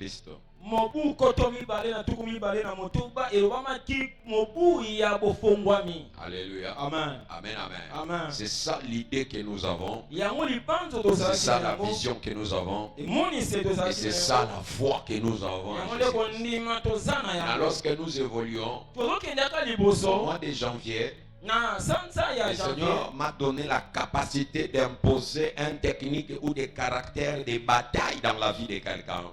Jésus-Christ. Mobu kotomi bale na tukumi bale na motuba elobama ki mobu ya bofongwami. Alléluia. Amen. Amen, amen. Amen. C'est ça l'idée que nous avons. Yango lipanzo to C'est ça la vision que nous avons. Et c'est ça la foi que nous avons. Lorsque nous évoluons, au mois de janvier, le Seigneur m'a donné la capacité d'imposer une technique ou des caractères de bataille dans la vie de quelqu'un.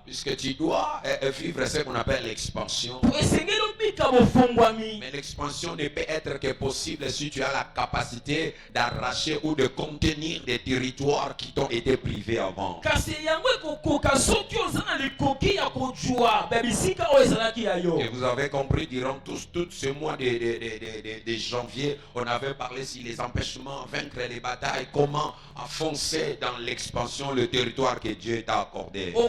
Puisque tu dois vivre ce qu'on appelle l'expansion. Mais l'expansion ne peut être que possible si tu as la capacité d'arracher ou de contenir des territoires qui t'ont été privés avant. Et vous avez compris, durant tout ce mois de janvier, on avait parlé sur les empêchements, vaincre les batailles, comment foncer dans l'expansion, le territoire que Dieu t'a accordé. Il y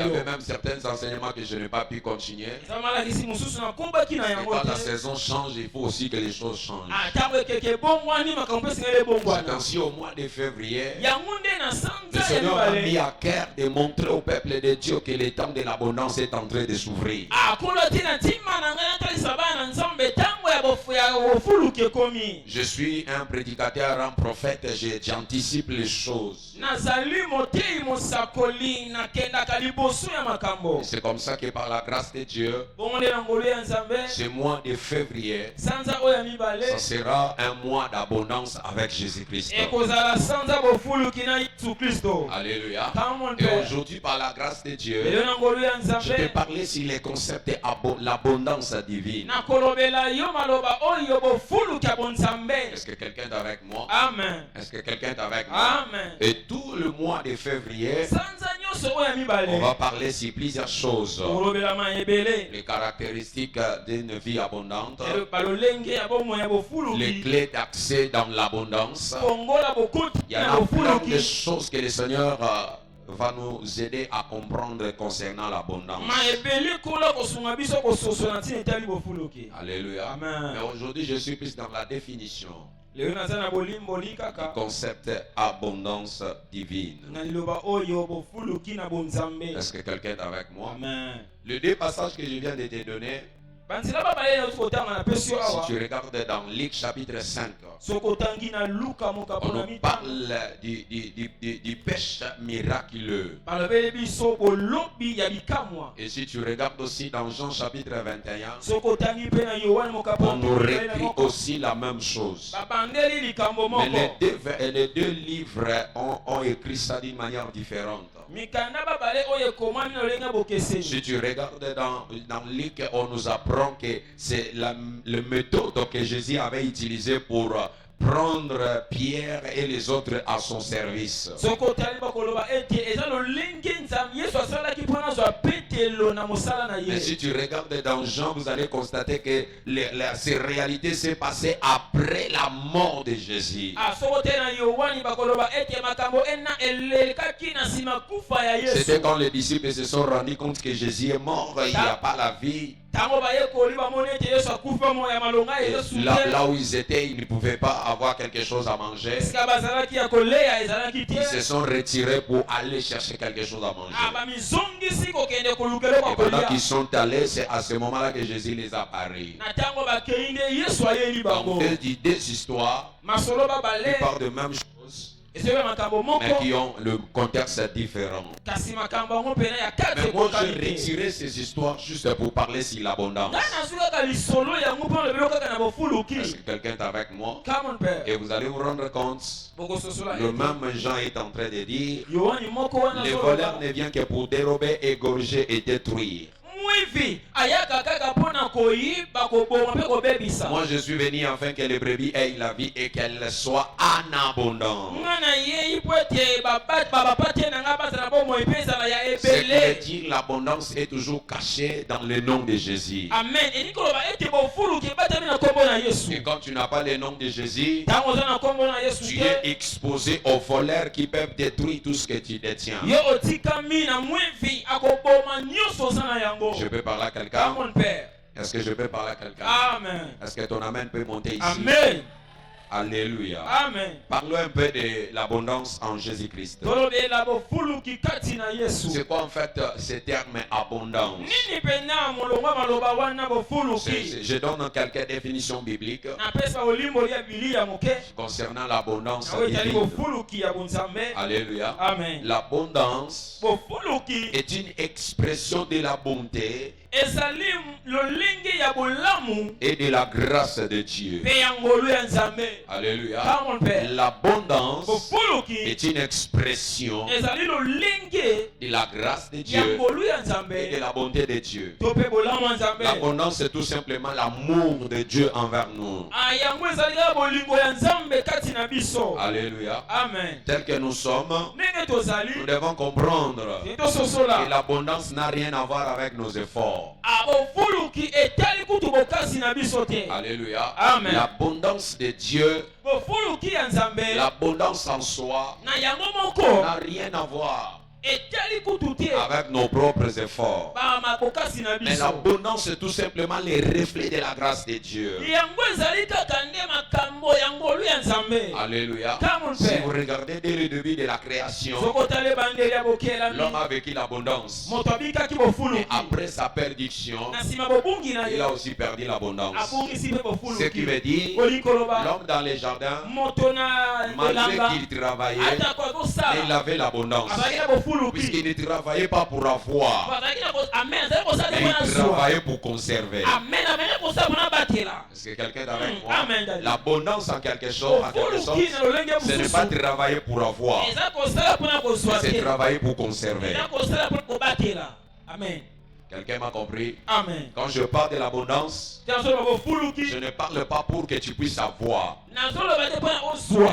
avait même certains enseignements que je n'ai pas pu continuer. Et quand la saison change, il faut aussi que les choses changent. C'est ainsi au mois de février, le Seigneur a mis à cœur de montrer au peuple de Dieu que le temps de l'abondance est en train de s'ouvrir. Je suis un prédicateur, un prophète, j'anticipe les choses. C'est comme ça que par la grâce de Dieu, ce mois de février, ça sera un mois d'abondance avec Jésus-Christ. Alléluia. Et aujourd'hui, par la grâce de Dieu, je vais parler sur les concepts de l'abondance divine. Est-ce que quelqu'un est avec moi? Amen. Est-ce que quelqu'un est avec moi? Amen. Et tout le mois de février, on va parler sur plusieurs choses. Les caractéristiques d'une vie abondante, les clés d'accès dans l'abondance. Il y en a plein de choses que le Seigneur va nous aider à comprendre concernant l'abondance. Alléluia. Amen. Mais aujourd'hui, je suis plus dans la définition du concept abondance divine. Est-ce que quelqu'un est avec moi? Amen. Les deux passages que je viens de te donner, si tu regardes dans Luc chapitre 5, on nous parle du pêche miraculeux. Et si tu regardes aussi dans Jean chapitre 21, on nous écrit aussi la même chose. Mais les deux livres ont écrit ça d'une manière différente. Si tu regardes dans Luc, on nous apprend que c'est la méthode que Jésus avait utilisée pour prendre Pierre et les autres à son service. Mais si tu regardes dans Jean, vous allez constater que ces réalités s'est passées après la mort de Jésus. C'était quand les disciples se sont rendus compte que Jésus est mort, il n'y a pas la vie. Et là où ils étaient, ils ne pouvaient pas avoir quelque chose à manger. Ils se sont retirés pour aller chercher quelque chose à manger. Et pendant qu'ils sont allés, c'est à ce moment-là que Jésus les a parlé. Donc deux histoires qui parlent de même chose, mais qui ont le contexte différent. Mais moi j'ai retiré ces histoires juste pour parler sur l'abondance. Est-ce que quelqu'un est avec moi? Et vous allez vous rendre compte, le même Jean est en train de dire, les voleurs ne viennent que pour dérober, égorger et détruire. Moi je suis venu afin que les brebis aient la vie et qu'elles soient en abondance. C'est dire l'abondance est toujours cachée dans le nom de Jésus. Amen. Et quand tu n'as pas le nom de Jésus, tu es exposé aux voleurs qui peuvent détruire tout ce que tu détiens. Je peux parler à quelqu'un. Est-ce que je peux parler à quelqu'un? Amen. Est-ce que ton amen peut monter ici? Amen. Alléluia. Amen. Parlons un peu de l'abondance en Jésus-Christ. C'est quoi en fait ce terme abondance? Je donne quelques définitions bibliques concernant l'abondance divine. Alléluia. Amen. L'abondance est une expression de la bonté et de la grâce de Dieu. Alléluia. L'abondance est une expression de la grâce de Dieu et de la bonté de Dieu. L'abondance, c'est tout simplement l'amour de Dieu envers nous. Alléluia. Amen. Tel que nous sommes, nous devons comprendre que l'abondance n'a rien à voir avec nos efforts. Alléluia. Amen. L'abondance de Dieu, l'abondance en soi, n'a rien à voir avec nos propres efforts. Mais l'abondance, c'est tout simplement les reflets de la grâce de Dieu. Alléluia. Si vous regardez dès le début de la création, l'homme a vécu l'abondance. Et après sa perdition, il a aussi perdu l'abondance. Ce qui veut dire, l'homme dans les jardins, malgré qu'il travaillait, il avait l'abondance. Puisqu'il ne travaillait pas pour avoir, mais il travaillait pour conserver. Est-ce que quelqu'un est avec moi? L'abondance en quelque chose, ce n'est pas travailler pour avoir, mais c'est travailler pour conserver. Amen. Quelqu'un m'a compris? Amen. Quand je parle de l'abondance, je ne parle pas pour que tu puisses avoir. Et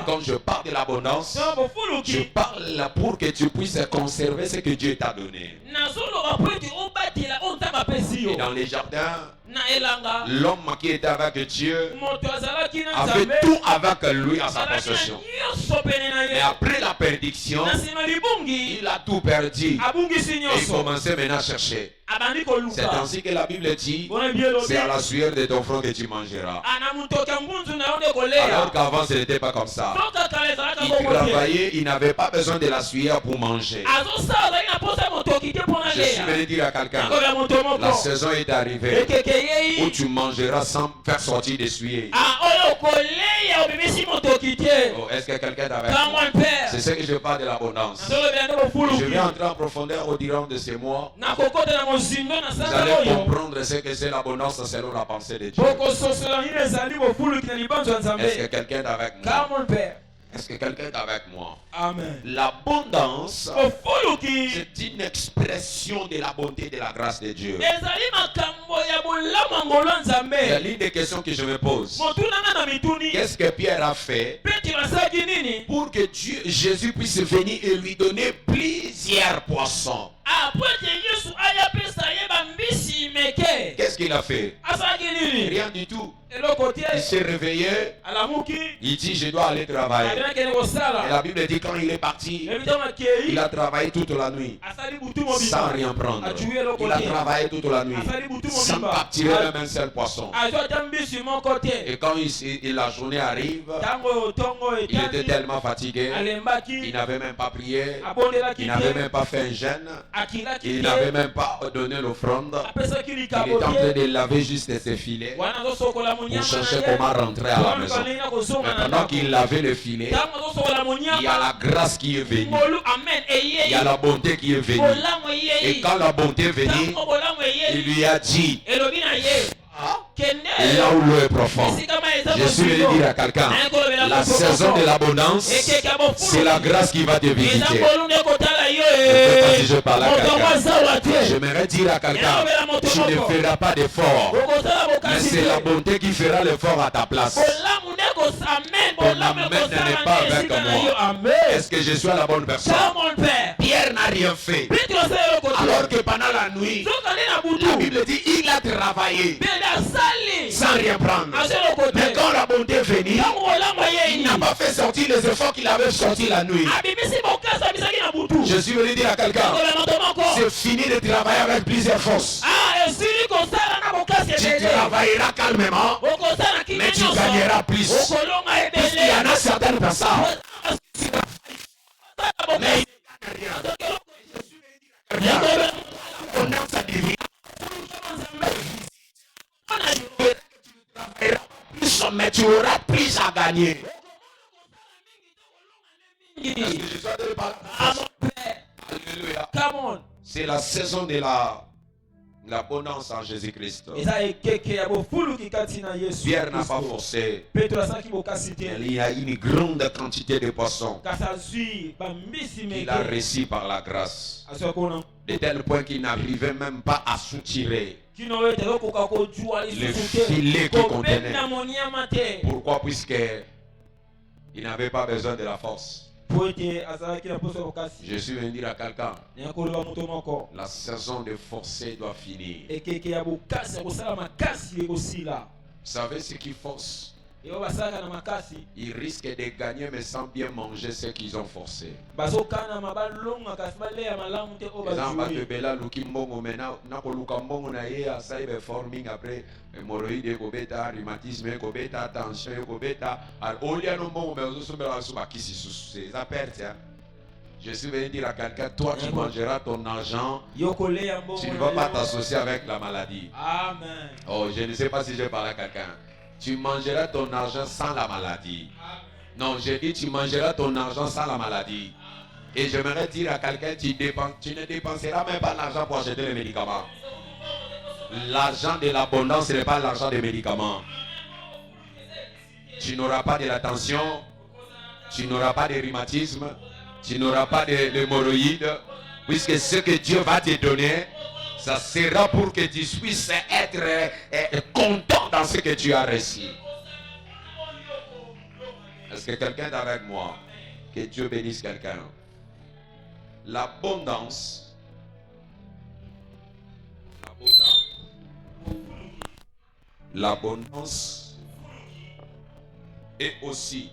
quand je parle de l'abondance, je parle pour que tu puisses conserver ce que Dieu t'a donné. Et dans les jardins, l'homme qui était avec Dieu avait tout avec lui à sa possession. Mais après la perdition, il a tout perdu. Et il commençait maintenant à chercher. C'est ainsi que la Bible dit, c'est à la sueur de ton front que tu mangeras. Alors qu'avant ce n'était pas comme ça. Il travaillait, il n'avait pas besoin de la sueur pour manger. Je suis venu dire à quelqu'un, la saison est arrivée où tu mangeras sans faire sortir des sueurs. Oh, est-ce que quelqu'un est avec moi? C'est ce que je parle de l'abondance. Je vais entrer en profondeur au durant de ces mois. Vous allez comprendre ce que c'est l'abondance selon la pensée de Dieu. Est-ce que quelqu'un est avec moi? Est-ce que quelqu'un est avec moi? Amen. L'abondance, c'est une expression de la bonté et de la grâce de Dieu. Il y a l'une des questions que je me pose. Qu'est-ce que Pierre a fait pour que Jésus puisse venir et lui donner plusieurs poissons? Qu'est-ce qu'il a fait? Rien du tout. Il s'est réveillé. Il dit je dois aller travailler. Et la Bible dit quand il est parti, il a travaillé toute la nuit sans rien prendre. Il a travaillé toute la nuit sans capturer même un seul poisson. Et quand la journée arrive, il était tellement fatigué, il n'avait même pas prié, il n'avait même pas fait un jeûne, il n'avait même pas donné l'offrande. Il était en train de laver juste ses filets pour chercher comment rentrer à la maison. Mais pendant qu'il lavait le filet, il y a la grâce qui est venue. Il y a la bonté qui est venue. Et quand la bonté est venue, il lui a dit, là où l'eau est profonde, je suis venu dire à quelqu'un, la saison de l'abondance, c'est la grâce qui va te visiter. Si je parle à quelqu'un, j'aimerais dire à quelqu'un, tu ne feras pas d'effort, mais c'est la bonté qui fera l'effort à ta place. Ton amen n'est pas avec moi. Est-ce que je suis la bonne personne? Pierre n'a rien fait. Alors que pendant la nuit, la Bible dit il a travaillé sans rien prendre. Mais quand la bonté est venue, il n'a pas fait sortir les efforts qu'il avait sortis la nuit. Je suis venu dire à quelqu'un, c'est fini de travailler avec plusieurs forces. Tu travailleras calmement, mais tu gagneras plus. Puisqu'il y en a certaines personnes, mais il n'y a rien. L'abondance divine. Mais tu auras plus à gagner. Alléluia. C'est la saison de l'abondance en Jésus-Christ. Pierre n'a pas forcé. Il y a une grande quantité de poissons qu'il a reçu par la grâce. De tel point qu'il n'arrivait même pas à soutirer le filet qui contenait. Pourquoi? Puisqu'il n'avait pas besoin de la force. Je suis venu dire à quelqu'un, la saison de forcer doit finir. Vous savez ce qui force? Ils risquent de gagner mais sans bien manger ce qu'ils ont forcé. Je suis venu dire à quelqu'un, toi tu mangeras ton argent, tu ne vas pas t'associer avec la maladie. Amen. Oh, je ne sais pas si je parle à quelqu'un. Tu mangeras ton argent sans la maladie. Non, j'ai dit tu mangeras ton argent sans la maladie. Et j'aimerais dire à quelqu'un, tu ne dépenseras même pas l'argent pour acheter les médicaments. L'argent de l'abondance, ce n'est pas l'argent des médicaments. Tu n'auras pas de la tension, tu n'auras pas de rhumatisme, tu n'auras pas d'hémorroïdes, puisque ce que Dieu va te donner, ça sera pour que tu puisses être content dans ce que tu as reçu. Est-ce que quelqu'un est avec moi? Que Dieu bénisse quelqu'un. L'abondance est aussi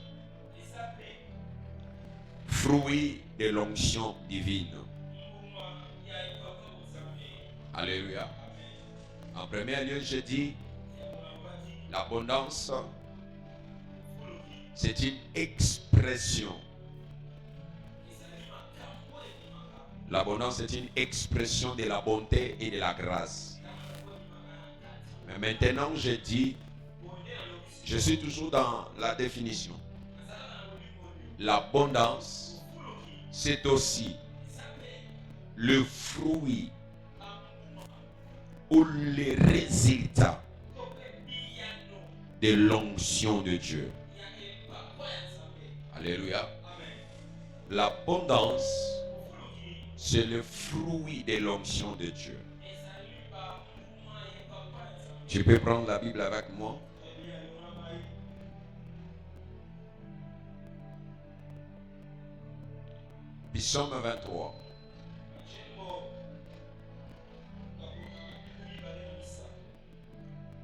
fruit de l'onction divine. Alléluia. En premier lieu, je dis, l'abondance, c'est une expression. L'abondance, c'est une expression de la bonté et de la grâce. Mais maintenant, je dis, je suis toujours dans la définition. L'abondance, c'est aussi le fruit ou les résultats de l'onction de Dieu. Alléluia. L'abondance, c'est le fruit de l'onction de Dieu. Tu peux prendre la Bible avec moi. Psaume 23.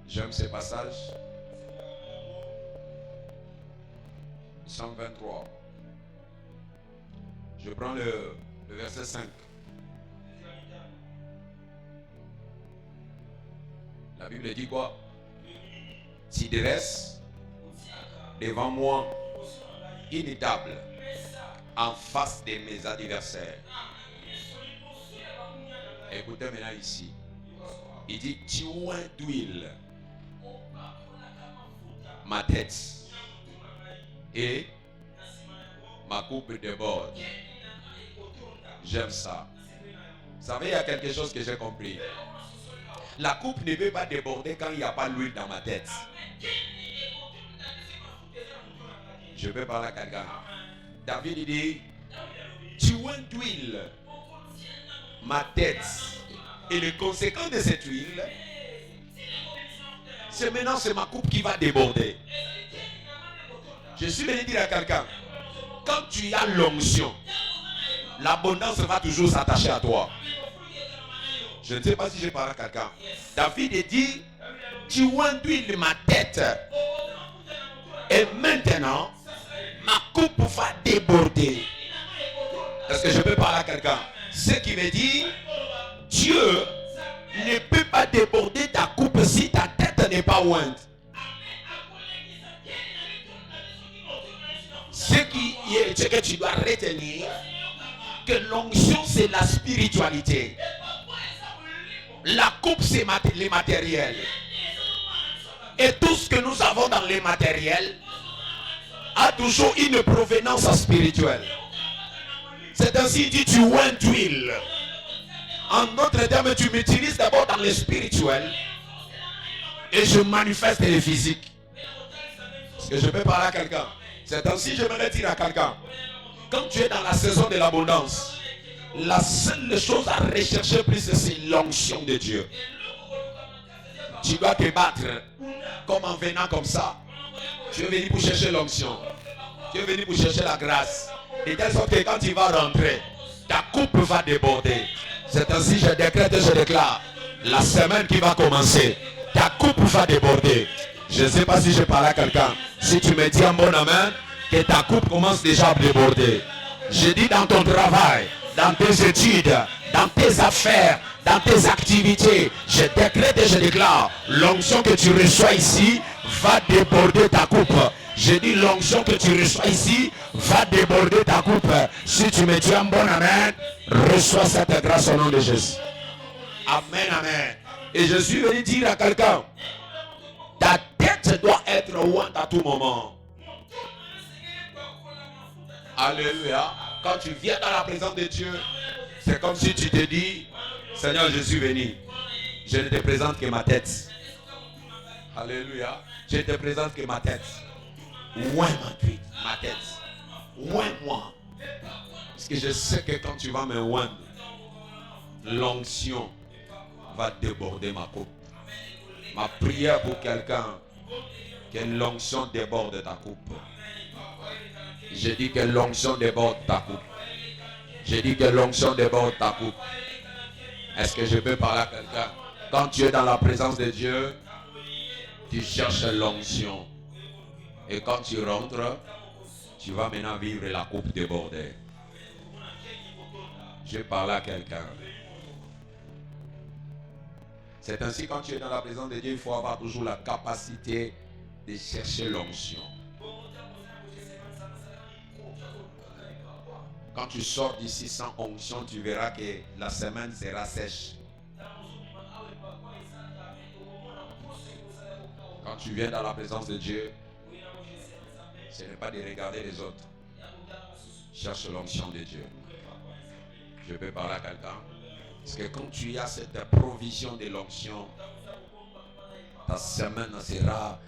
J'aime ces passages. Psaume 23. Je prends le verset 5. La Bible dit quoi? Tu dresses devant moi une table en face de mes adversaires. Écoutez maintenant ici. Il dit, tu oins d'huile ma tête et ma coupe déborde. J'aime ça. Vous savez, il y a quelque chose que j'ai compris. La coupe ne peut pas déborder quand il n'y a pas l'huile dans ma tête. Je peux parler à quelqu'un. David il dit, tu oins d'huile ma tête. Et le conséquent de cette huile, c'est maintenant c'est ma coupe qui va déborder. Je suis venu dire à quelqu'un, quand tu as l'onction, l'abondance va toujours s'attacher à toi. Je ne sais pas si je parle à quelqu'un. David dit, tu oins d'huile ma tête. Et maintenant, ma coupe va déborder. Est-ce que je peux parler à quelqu'un? Ce qui veut dire, Dieu ne peut pas déborder ta coupe si ta tête n'est pas ointe, ce que tu dois retenir, que l'onction c'est la spiritualité. La coupe c'est les matériels. Et tout ce que nous avons dans les matériels a toujours une provenance spirituelle. C'est ainsi dit, tu oins d'huile. En d'autres termes, tu m'utilises d'abord dans le spirituel et je manifeste les physiques. Est-ce que je peux parler à quelqu'un? C'est ainsi, j'aimerais dire à quelqu'un, quand tu es dans la saison de l'abondance, la seule chose à rechercher plus, c'est l'onction de Dieu. Tu dois te battre comme en venant comme ça. Tu es venu pour chercher l'onction. Tu es venu pour chercher la grâce. De telle sorte que quand tu vas rentrer, ta coupe va déborder. C'est ainsi, je décrète et je déclare, la semaine qui va commencer, ta coupe va déborder. Je ne sais pas si je parle à quelqu'un. Si tu me dis un bon amen, que ta coupe commence déjà à déborder. Je dis dans ton travail, dans tes études, dans tes affaires, dans tes activités, je décrète et je déclare, l'onction que tu reçois ici va déborder ta coupe. Je dis l'onction que tu reçois ici va déborder ta coupe. Si tu me dis un bon amen, reçois cette grâce au nom de Jésus. Amen, amen. Et je suis venu dire à quelqu'un, ta tête doit être ointe à tout moment. Alléluia. Quand tu viens dans la présence de Dieu, c'est comme si tu te dis, Seigneur, je suis venu. Je ne te présente que ma tête. Alléluia. Je ne te présente que ma tête. Oins ma tête. Oins-moi. Parce que je sais que quand tu vas me oindre, l'onction va déborder ma coupe. Ma prière pour quelqu'un, que l'onction déborde ta coupe. Je dis que l'onction déborde ta coupe. Je dis que l'onction déborde ta coupe. Est-ce que je peux parler à quelqu'un? Quand tu es dans la présence de Dieu, tu cherches l'onction. Et quand tu rentres, tu vas maintenant vivre la coupe débordée. Je parle à quelqu'un. C'est ainsi, quand tu es dans la présence de Dieu, il faut avoir toujours la capacité de chercher l'onction. Quand tu sors d'ici sans onction, tu verras que la semaine sera sèche. Quand tu viens dans la présence de Dieu, ce n'est pas de regarder les autres. Cherche l'onction de Dieu. Je peux parler à quelqu'un. Parce que quand tu as cette provision de l'onction, ta semaine sera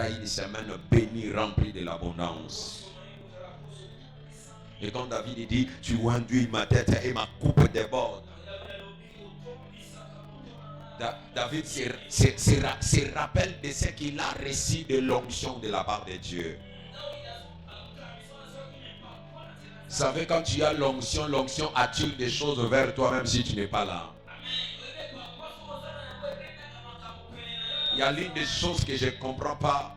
une semaine bénie, remplie de l'abondance. Et quand David dit, tu enduis ma tête et ma coupe déborde. David se rappelle de ce qu'il a reçu de l'onction de la part de Dieu. Vous savez, quand tu as l'onction, l'onction attire des choses vers toi même si tu n'es pas là. Il y a l'une des choses que je ne comprends pas.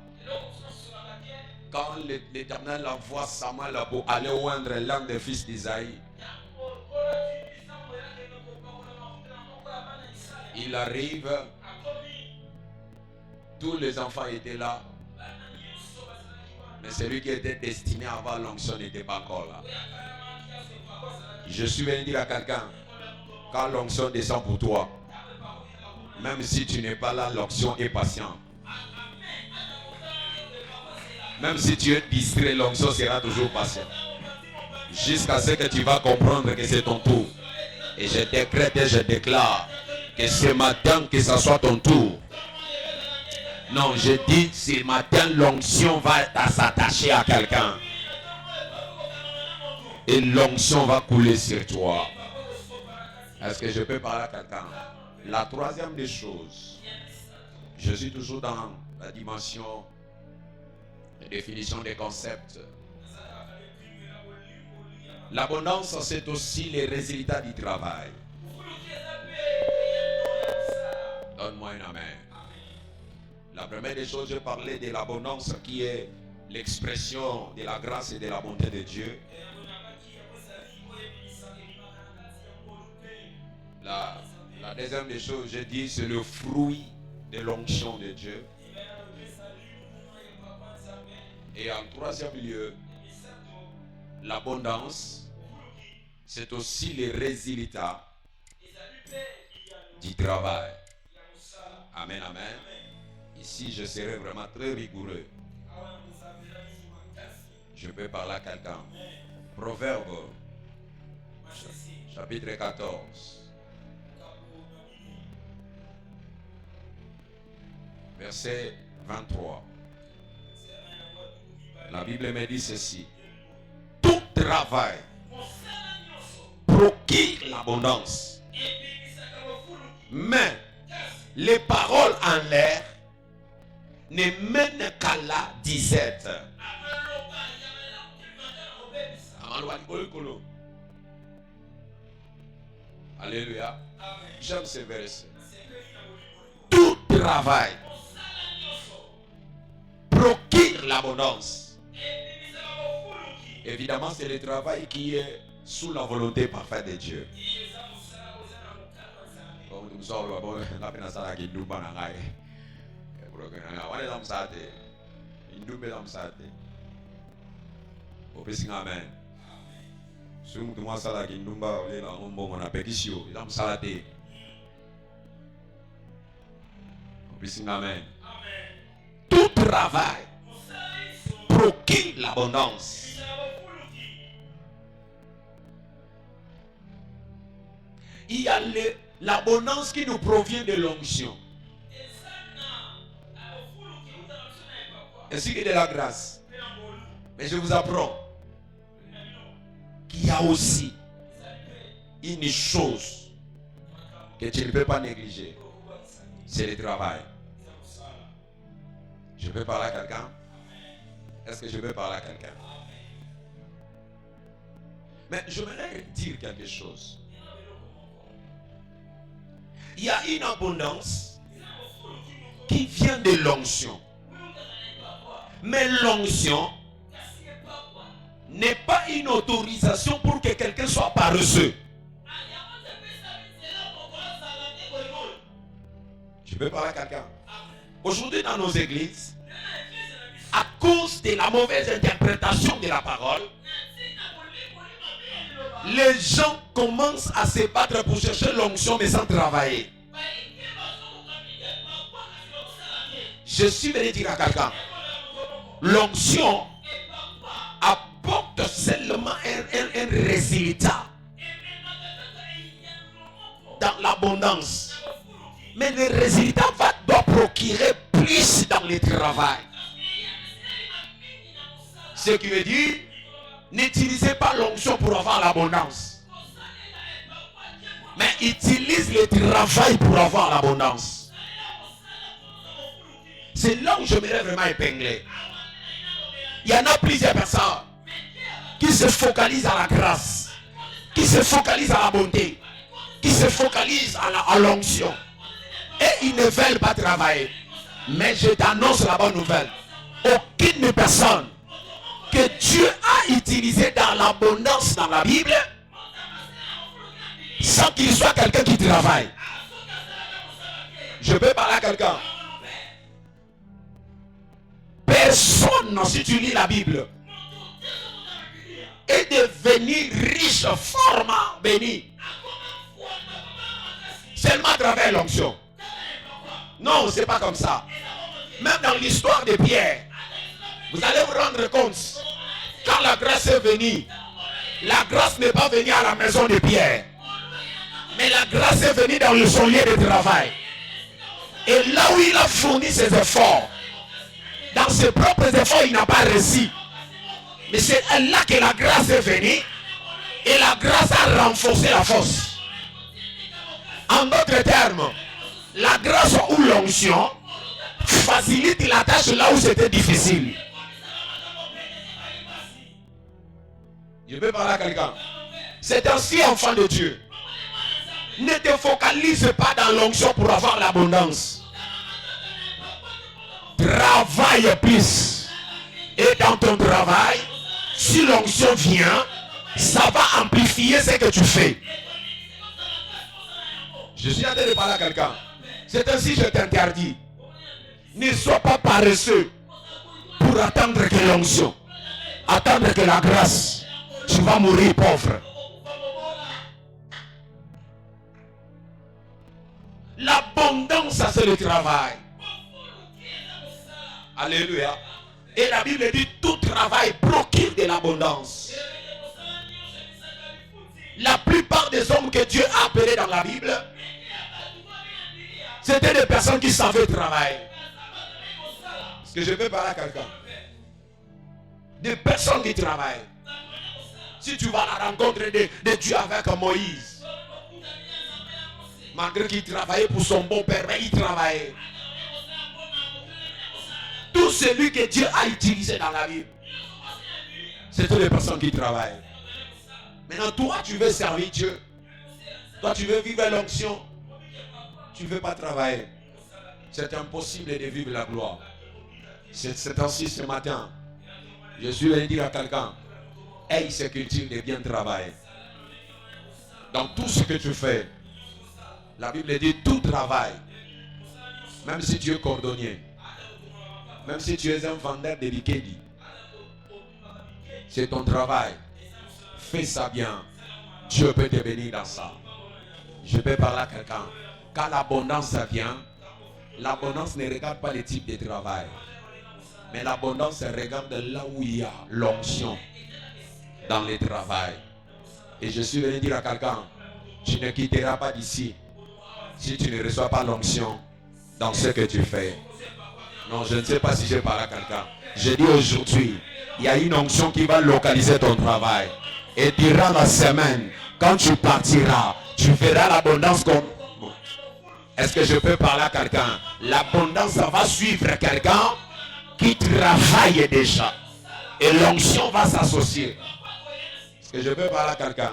Quand l'Éternel envoie Samuel pour aller oindre l'un des fils d'Isaïe, il arrive, tous les enfants étaient là, mais celui qui était destiné à avoir l'onction n'était pas encore là. Je suis venu dire à quelqu'un, quand l'onction descend pour toi, même si tu n'es pas là, l'onction est patiente. Même si tu es distrait, l'onction sera toujours patiente. Jusqu'à ce que tu vas comprendre que c'est ton tour. Et je décrète et je déclare que ce matin, que ce soit ton tour. Non, je dis, ce matin, l'onction va s'attacher à quelqu'un. Et l'onction va couler sur toi. Est-ce que je peux parler à quelqu'un? La troisième des choses, je suis toujours dans la dimension de définition des concepts. L'abondance, c'est aussi les résultats du travail. Donne-moi un amen. La première des choses, je parlais de l'abondance qui est l'expression de la grâce et de la bonté de Dieu. La deuxième des choses, je dis, c'est le fruit de l'onction de Dieu. Et en troisième lieu, l'abondance, c'est aussi les résultats du travail. Amen, amen. Ici, je serai vraiment très rigoureux. Je peux parler à quelqu'un. Proverbe, chapitre 14. Verset 23. La Bible me dit ceci. Tout travail procure l'abondance. Mais les paroles en l'air ne mènent qu'à la disette. Alléluia. J'aime ce verset. Tout travail procure l'abondance. Évidemment, c'est le travail qui est sous la volonté parfaite de Dieu. Amen. Amen. Tout travail procure l'abondance. Il y a l'abondance qui nous provient de l'onction, ainsi que de la grâce. Mais je vous apprends qu'il y a aussi une chose que tu ne peux pas négliger. C'est le travail. Je peux parler à quelqu'un? Est-ce que je peux parler à quelqu'un? Mais j'aimerais dire quelque chose. Il y a une abondance qui vient de l'onction. Mais l'onction n'est pas une autorisation pour que quelqu'un soit paresseux. Je peux parler à quelqu'un? Aujourd'hui dans nos églises, à cause de la mauvaise interprétation de la parole, les gens commencent à se battre pour chercher l'onction mais sans travailler. Je suis venu dire à quelqu'un, l'onction apporte seulement un résultat dans l'abondance. Mais le résultat doit procurer plus dans le travail. Ce qui veut dire, n'utilisez pas l'onction pour avoir l'abondance, mais utilise le travail pour avoir l'abondance. C'est là où je m'aimerais vraiment épingler. Il y en a plusieurs personnes qui se focalisent à la grâce, qui se focalisent à la bonté, qui se focalisent à l'onction. Et ils ne veulent pas travailler. Mais je t'annonce la bonne nouvelle. Aucune personne que Dieu a utilisée dans l'abondance dans la Bible, sans qu'il soit quelqu'un qui travaille. Je peux parler à quelqu'un. Personne, si tu lis la Bible, est devenu riche, format, béni, seulement à travers l'onction. Non, c'est pas comme ça. Même dans l'histoire de Pierre, vous allez vous rendre compte, quand la grâce est venue, la grâce n'est pas venue à la maison de Pierre, mais la grâce est venue dans son lieu de travail. Et là où il a fourni ses efforts, dans ses propres efforts, il n'a pas réussi. Mais c'est là que la grâce est venue, et la grâce a renforcé la force. En d'autres termes, la grâce ou l'onction facilite la tâche là où c'était difficile. Je peux parler à quelqu'un. C'est ainsi, enfant de Dieu. Ne te focalise pas dans l'onction pour avoir l'abondance. Travaille plus. Et dans ton travail, si l'onction vient, ça va amplifier ce que tu fais. Je suis en train de parler à quelqu'un. C'est ainsi que je t'interdis Ne sois pas paresseux pour attendre que l'onction, attendre que la grâce. Tu vas mourir pauvre. L'abondance, ça c'est le travail. Alléluia. Et la Bible dit tout travail procure de l'abondance. La plupart des hommes que Dieu a appelés dans la Bible, c'était des personnes qui savaient travailler. Est-ce que je peux parler à quelqu'un? Des personnes qui travaillent. Si tu vas à la rencontre de Dieu avec Moïse, malgré qu'il travaillait pour son bon père, mais il travaillait. Tout celui que Dieu a utilisé dans la Bible, c'était des personnes qui travaillent. Maintenant, toi, tu veux servir Dieu. Toi, tu veux vivre l'onction. Tu ne veux pas travailler. C'est impossible de vivre la gloire. C'est ainsi ce matin. Je suis venu dire à quelqu'un, aie ce culture de bien travailler. Dans tout ce que tu fais, la Bible dit tout travail. Même si tu es cordonnier, même si tu es un vendeur de bikini, c'est ton travail. Fais ça bien. Dieu peut te bénir dans ça. Je peux parler à quelqu'un. Quand l'abondance vient, l'abondance ne regarde pas le type de travail. Mais l'abondance regarde là où il y a l'onction dans le travail. Et je suis venu dire à quelqu'un, tu ne quitteras pas d'ici si tu ne reçois pas l'onction dans ce que tu fais. Non, je ne sais pas si je parle à quelqu'un. Je dis aujourd'hui, il y a une onction qui va localiser ton travail. Et durant la semaine, quand tu partiras, tu verras l'abondance comme... Est-ce que je peux parler à quelqu'un? L'abondance va suivre quelqu'un qui travaille déjà. Et l'onction va s'associer. Est-ce que je peux parler à quelqu'un?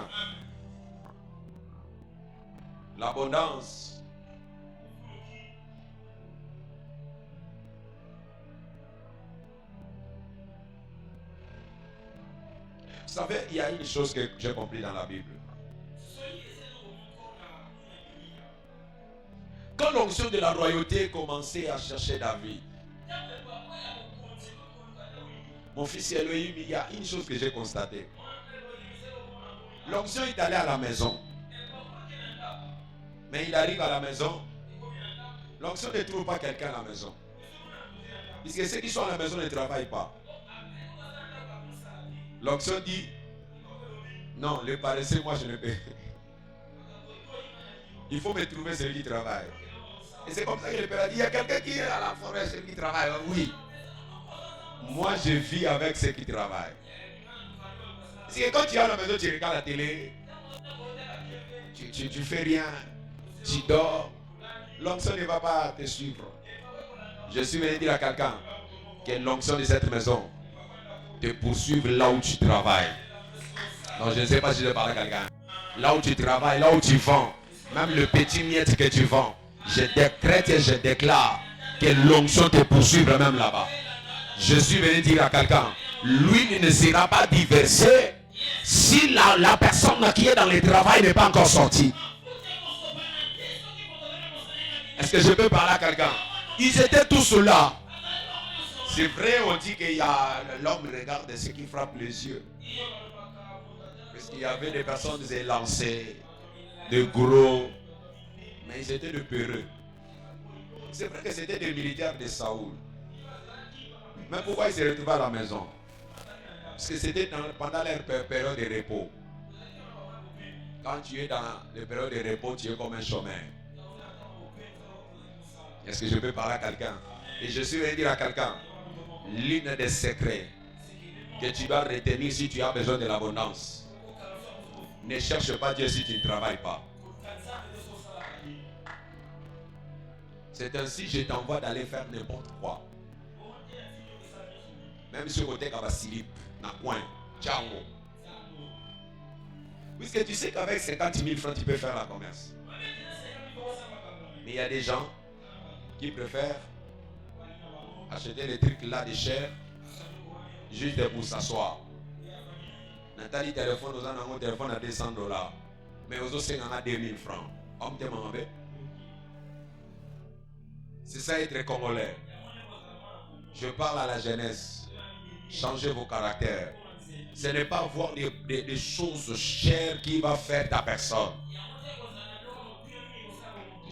L'abondance. Vous savez, il y a une chose que j'ai compris dans la Bible. Quand l'onction de la royauté commençait à chercher David, mon fils Elohim, il y a une chose que j'ai constatée. L'onction est allé à la maison. Mais il arrive à la maison. L'onction ne trouve pas quelqu'un à la maison. Puisque ceux qui sont à la maison ne travaillent pas. L'onction dit, non, le paresseux, moi je ne peux. Il faut me trouver celui qui travaille. Et c'est comme ça que le Père a dit, il y a quelqu'un qui est à la forêt, celui qui travaille. Oui. Moi je vis avec ceux qui travaillent. Parce que quand tu es à la maison, tu regardes la télé, tu fais rien, tu dors, l'onction ne va pas te suivre. Je suis venu dire à quelqu'un que l'onction de cette maison te poursuive là où tu travailles. Non, je ne sais pas si je parle à quelqu'un. Là où tu travailles, là où tu vends, même le petit miette que tu vends, je décrète et je déclare que l'onction te poursuive même là-bas. Je suis venu dire à quelqu'un, lui il ne sera pas diversé si la personne qui est dans le travail n'est pas encore sortie. Est-ce que je peux parler à quelqu'un? Ils étaient tous là. C'est vrai, on dit que l'homme regarde ce qui frappe les yeux. Parce qu'il y avait des personnes élancées, de gros, mais ils étaient de peureux. C'est vrai que c'était des militaires de Saoul. Mais pourquoi ils se retrouvaient à la maison? Parce que c'était pendant leur période de repos. Quand tu es dans la période de repos, tu es comme un chômeur. Est-ce que je peux parler à quelqu'un? Et je suis venu dire à quelqu'un, l'une des secrets que tu dois retenir si tu as besoin de l'abondance. Ne cherche pas Dieu si tu ne travailles pas. C'est ainsi que je t'envoie d'aller faire n'importe quoi. Même sur le côté Kabasilip, dans le coin, Tchango. Puisque tu sais qu'avec 50 000 francs, tu peux faire la commerce. Mais il y a des gens qui préfèrent acheter des trucs là de cher juste pour s'asseoir. Nathalie téléphone aux gens un téléphone à $200. Mais aux autres c'est à 2000 francs. Homme te m'en. C'est ça être congolais. Je parle à la jeunesse. Changez vos caractères. Ce n'est pas voir des choses chères qui va faire ta personne.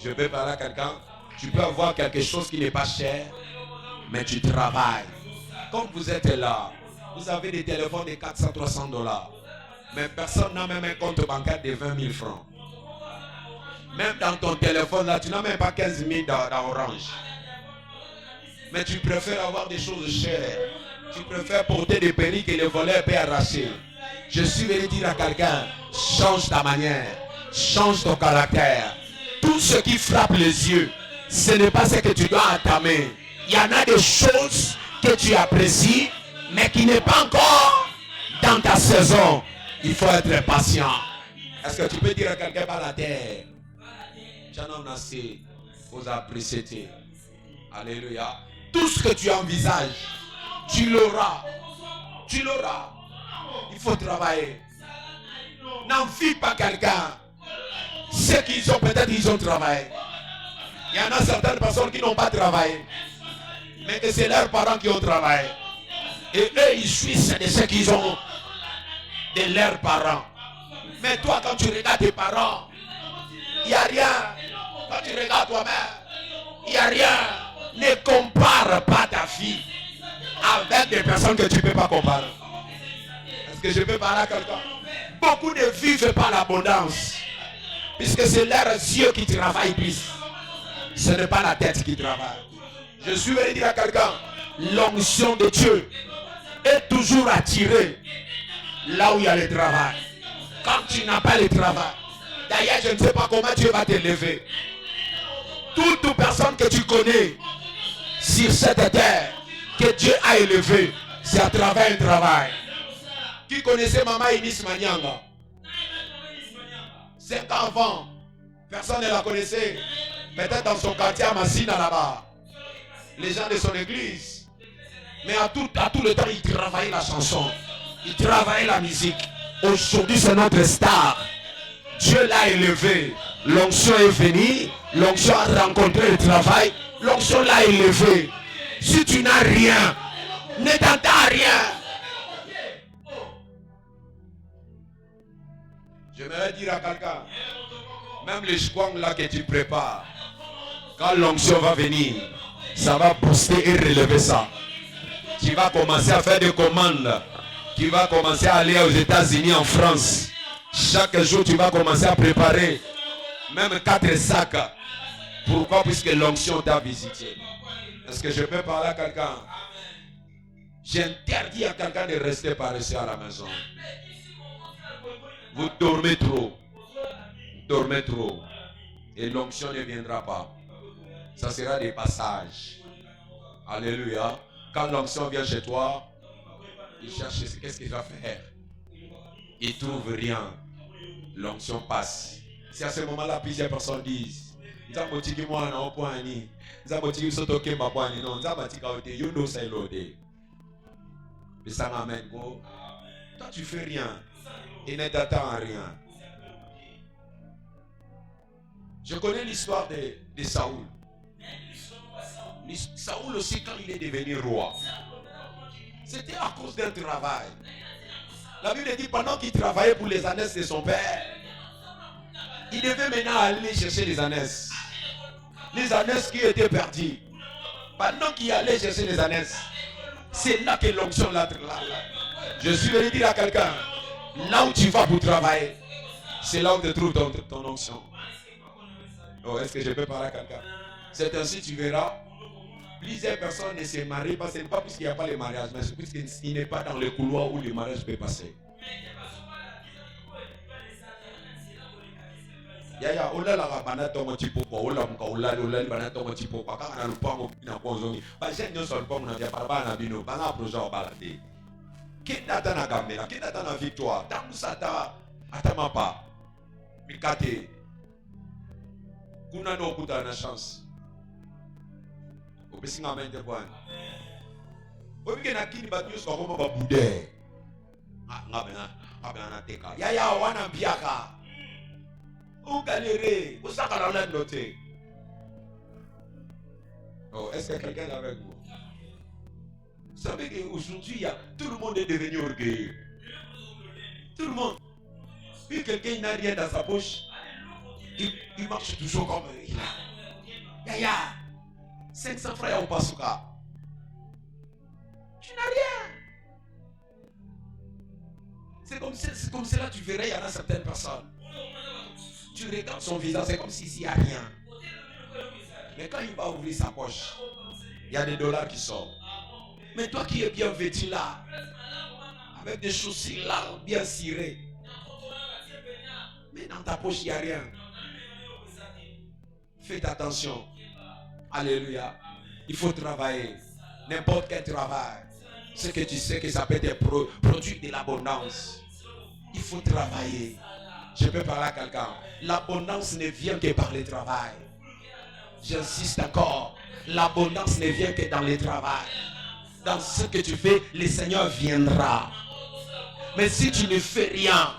Je peux parler à quelqu'un. Tu peux avoir quelque chose qui n'est pas cher, mais tu travailles. Quand vous êtes là, vous avez des téléphones de 400-300 $. Mais personne n'a même un compte bancaire de 20 000 francs. Même dans ton téléphone, là, tu n'as même pas 15 000 dans Orange. Mais tu préfères avoir des choses chères. Tu préfères porter des perruques et les voleurs peuvent arracher. Je suis venu dire à quelqu'un, change ta manière, change ton caractère. Tout ce qui frappe les yeux, ce n'est pas ce que tu dois entamer. Il y en a des choses que tu apprécies, mais qui n'est pas encore dans ta saison. Il faut être patient. Est-ce que tu peux dire à quelqu'un par la terre? Vous appréciez. Alléluia. Tout ce que tu envisages, tu l'auras. Tu l'auras. Il faut travailler. N'envie pas quelqu'un. Ceux qui ont peut-être ils ont travaillé. Il y en a certaines personnes qui n'ont pas travaillé. Mais que c'est leurs parents qui ont travaillé. Et eux ils jouissent de ce qu'ils ont de leurs parents. Mais toi quand tu regardes tes parents, il n'y a rien. Quand tu regardes toi-même, il n'y a rien. Ne compare pas ta fille avec des personnes que tu ne peux pas comparer. Est-ce que je peux parler à quelqu'un? Beaucoup ne vivent pas l'abondance. Puisque c'est leurs yeux qui travaillent plus. Ce n'est pas la tête qui travaille. Je suis venu dire à quelqu'un, l'onction de Dieu est toujours attirée là où il y a le travail. Quand tu n'as pas le travail, d'ailleurs je ne sais pas comment Dieu va te lever. Toute personne que tu connais sur cette terre que Dieu a élevée, c'est à travers un travail. Qui connaissait Maman Inis Manianga? 5 ans avant, personne ne la connaissait. Peut-être dans son quartier à Massina là-bas. Les gens de son église. Mais à tout le temps, il travaillait la chanson. Il travaillait la musique. Aujourd'hui, c'est notre star. Dieu l'a élevé. L'onction est venue. L'onction a rencontré le travail. L'onction l'a élevé. Si tu n'as rien, ne t'attends à rien. J'aimerais dire à quelqu'un, même les chouans là que tu prépares, quand l'onction va venir, ça va booster et relever ça. Tu vas commencer à faire des commandes. Tu vas commencer à aller aux États-Unis, en France. Chaque jour, tu vas commencer à préparer même 4 sacs. Pourquoi? Puisque l'onction t'a visité. Est-ce que je peux parler à quelqu'un? J'interdis à quelqu'un de rester paresseux à la maison. Vous dormez trop. Dormez trop. Et l'onction ne viendra pas. Ça sera des passages. Alléluia. Quand l'onction vient chez toi, il cherche qu'est-ce qu'il va faire. Il ne trouve rien. L'onction passe. Si à ce moment-là, plusieurs personnes disent, toi tu fais rien. Et ne t'attends à rien. Je connais l'histoire de Saoul. Saoul aussi, quand il est devenu roi, c'était à cause d'un travail. La Bible dit pendant qu'il travaillait pour les ânesses de son père, il devait maintenant aller chercher les ânesses. Les ânesses qui étaient perdues. Pendant qu'il allait chercher les ânesses, c'est là que l'onction l'a. Je suis venu dire à quelqu'un, là où tu vas pour travailler, c'est là où tu trouves ton onction. Oh, est-ce que je peux parler à quelqu'un? C'est ainsi tu verras. Plusieurs personnes ne se marient pas. Ce n'est pas puisqu'il n'y a pas le mariage, mais c'est puisqu'il n'est pas dans le couloir où le mariage peut passer. Yaya, ola la bana tongo tipo ko ola muka ola bana tongo tipo ko kaka na lupango na konzongi. Ba jeune nyonso lupango na dia paraba na bino, banga projet o balade. Kinda tana kamera, kinda tana victoire. Tangu sata atama pa. Mikate. Kuna no kuta na chance. Obesinga mente bwana. Obike na kini ba nyonso ko ba bude. Ngabena na teka. Yaya wana biaka. Ou galérer, ou ça qu'on l'a noté. Oh, est-ce que quelqu'un est avec vous? Vous savez qu'aujourd'hui, tout le monde est devenu orgueilleux. Tout le monde. Puis quelqu'un n'a rien dans sa poche. Il marche toujours comme il a. Yaya, 500 francs au Pasuka. Tu n'as rien. C'est comme cela tu verrais, il y en a certaines personnes. Tu regardes son visage, c'est comme s'il n'y a rien. Mais quand il va ouvrir sa poche, il y a des dollars qui sortent. Mais toi qui es bien vêtu là, avec des chaussures là, bien cirées, mais dans ta poche, il n'y a rien. Faites attention. Alléluia. Il faut travailler. N'importe quel travail. Ce que tu sais que ça peut être produit de l'abondance. Il faut travailler. Je peux parler à quelqu'un. L'abondance ne vient que par le travail. J'insiste encore. L'abondance ne vient que dans le travail. Dans ce que tu fais, le Seigneur viendra. Mais si tu ne fais rien,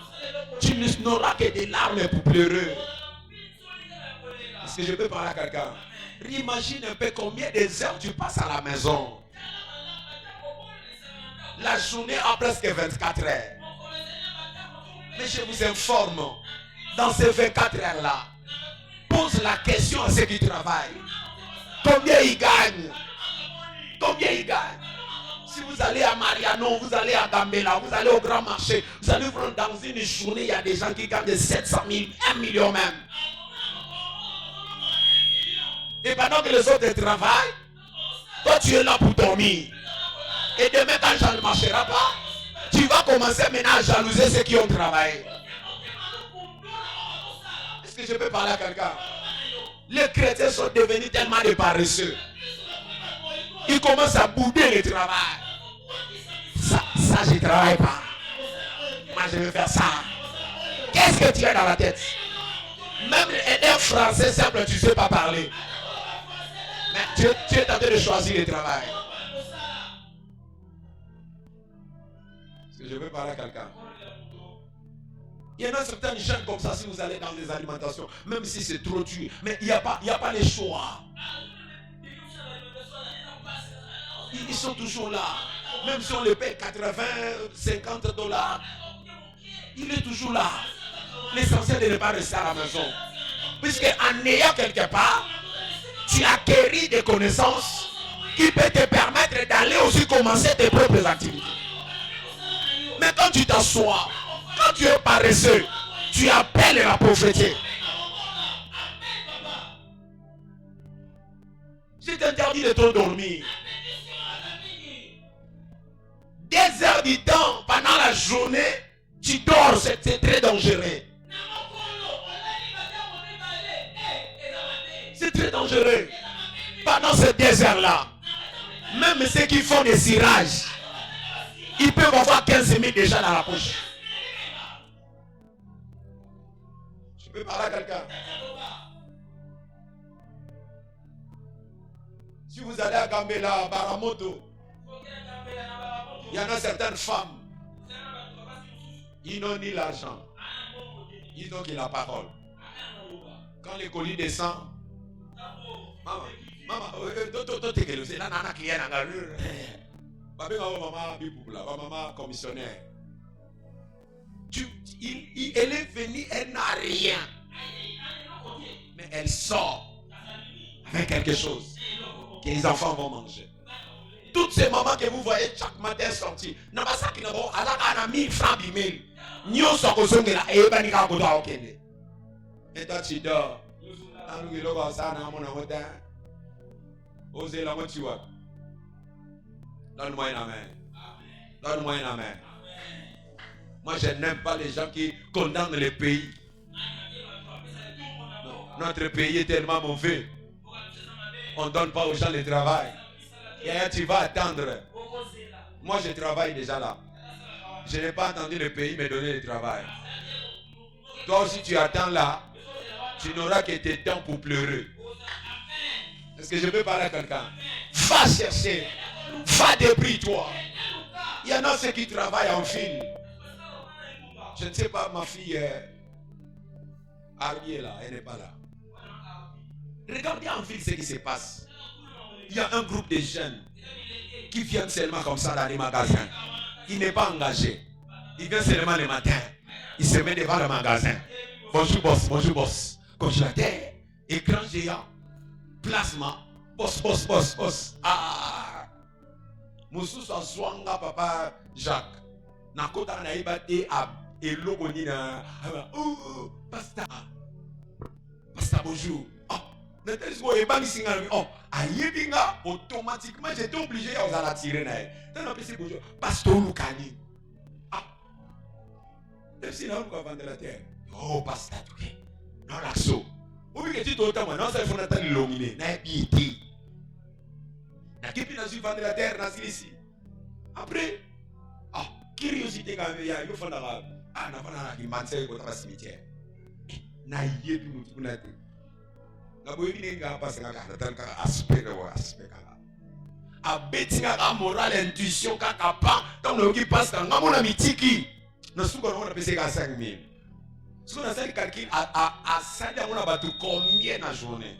tu n'auras que des larmes pour pleurer. Est-ce que je peux parler à quelqu'un? Imagine un peu combien d'heures tu passes à la maison. La journée a presque 24 heures. Mais je vous informe, dans ces 24 heures-là, pose la question à ceux qui travaillent. Combien ils gagnent? Combien ils gagnent? Si vous allez à Mariano, vous allez à Gambela, vous allez au grand marché, vous allez voir dans une journée, il y a des gens qui gagnent de 700 000, 1 million même. Et pendant que les autres travaillent, toi tu es là pour dormir. Et demain quand ça ne marchera pas, tu vas commencer maintenant à jalouser ceux qui ont travaillé. Est-ce que je peux parler à quelqu'un? Les chrétiens sont devenus tellement de paresseux. Ils commencent à bouder le travail. Ça je ne travaille pas. Moi je vais faire ça. Qu'est-ce que tu as dans la tête? Même un français simple, tu ne sais pas parler. Mais tu es tenté de choisir le travail. Est-ce que je veux parler à quelqu'un? Il y en a certaines chaînes comme ça, si vous allez dans les alimentations, même si c'est trop dur, mais il n'y a pas les choix. Ils sont toujours là. Même si on les paye 80, 50 $, il est toujours là. L'essentiel est de ne pas rester à la maison. Puisque en ayant quelque part, tu acquéris des connaissances qui peuvent te permettre d'aller aussi commencer tes propres activités. Mais quand tu t'assois, quand tu es paresseux, tu appelles la pauvreté. Je t'interdis de trop dormir. 2 heures du temps pendant la journée, tu dors, c'est très dangereux. C'est très dangereux. Pendant ces 2 heures-là, même ceux qui font des cirages, ils peuvent avoir 15 000 déjà dans la poche. Je peux parler à quelqu'un? Si vous allez à Gambela, à Baramoto, il y en a certaines femmes, ils n'ont ni l'argent, ils n'ont que la parole. Quand les colis descendent, maman, maman commissionnaire. Elle est venue, elle n'a rien. Mais elle sort avec quelque chose que les enfants vont manger. Toutes ces mamans que vous voyez chaque matin sortir, n'a pas ça qui n'a pas, elle a 1000 francs d'email. Nous sommes et toi tu dors. Donne-moi un amen. Donne-moi un amen. Moi je n'aime pas les gens qui condamnent le pays. Non. Notre pays est tellement mauvais. On ne donne pas aux gens le travail. Et tu vas attendre. Moi je travaille déjà là. Je n'ai pas attendu le pays me donner le travail. Toi aussi tu attends là. Tu n'auras que tes temps pour pleurer. Est-ce que je peux parler à quelqu'un? Va chercher. Va débrouille-toi. Il y en a ceux qui travaillent en film. Je ne sais pas, ma fille Arbi est là, elle n'est pas là. Regardez en film ce qui se passe. Il y a un groupe de jeunes. qui viennent seulement comme ça dans les magasins. Il n'est pas engagé. Il vient seulement le matin. Il se met devant le magasin. Bonjour boss, bonjour boss. Congélateur, écran géant, plasma, boss. Ah! Moussou swanga papa Jacques. Nakota na ibate a eloko ni na. Oh, pasta bonjour. Oh, automatiquement j'étais obligé à la tirer. Bonjour. Pasteur Lukani. Ah, oh, pasteur. Non, l'axo. Oui, que tu t'entends, non, ça il faut attendre l'omine. N'a été. N'a qui puis vendre la terre, n'a ici. Après, ah, curiosité quand même, il y a un d'arabe. Ah, n'a pas qui m'attire au cimetière. N'a yé du moutou n'a été. La boyine n'a pas aspect de aspect. A betinga ka moral intuition ka kapa donc le passe dans mon ami tiki na suko na pese ka 5000 suko na sali calcul a sali on a battu combien na journée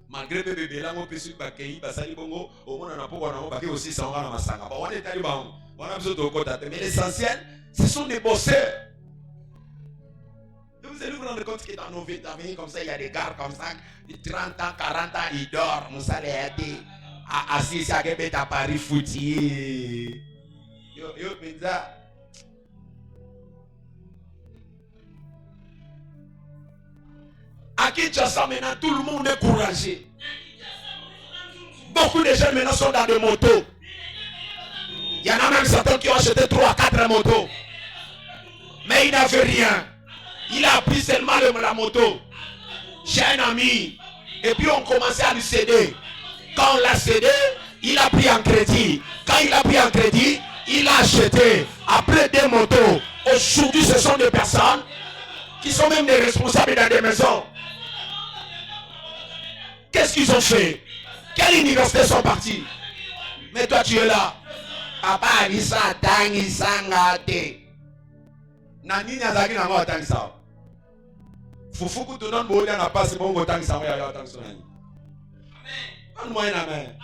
malgré bébé là mon pese ba kei ba sali bongo au moins na poko na ba ke aussi ça on na masanga ba on est allé ba on a besoin de kota mais l'essentiel ce sont des bosseurs. Vous allez vous rendre compte que dans nos vies, comme ça, il y a des gars comme ça, de 30 ans, 40 ans, ils dorment. Nous allons aider à assis à Québec à Paris, foutier. Yo, Benza. À Kinshasa, maintenant, tout le monde est courageux. Beaucoup de jeunes maintenant sont dans des motos. Il y en a même certains qui ont acheté 3 à 4 motos. Mais ils n'avaient rien. Il a pris seulement la moto. J'ai un ami. Et puis on commençait à lui céder. Quand on l'a cédé, il a pris en crédit. Quand il a pris en crédit, il a acheté. Après 2 motos. Aujourd'hui, ce sont des personnes qui sont même des responsables dans des maisons. Qu'est-ce qu'ils ont fait? Quelle université sont partis? Mais toi, tu es là. Papa, il s'attend, il s'engage. Nani Nazaki n'a pas attendu ça. Foufou que tu donnes n'a pas c'est bon autant que ça. Amen.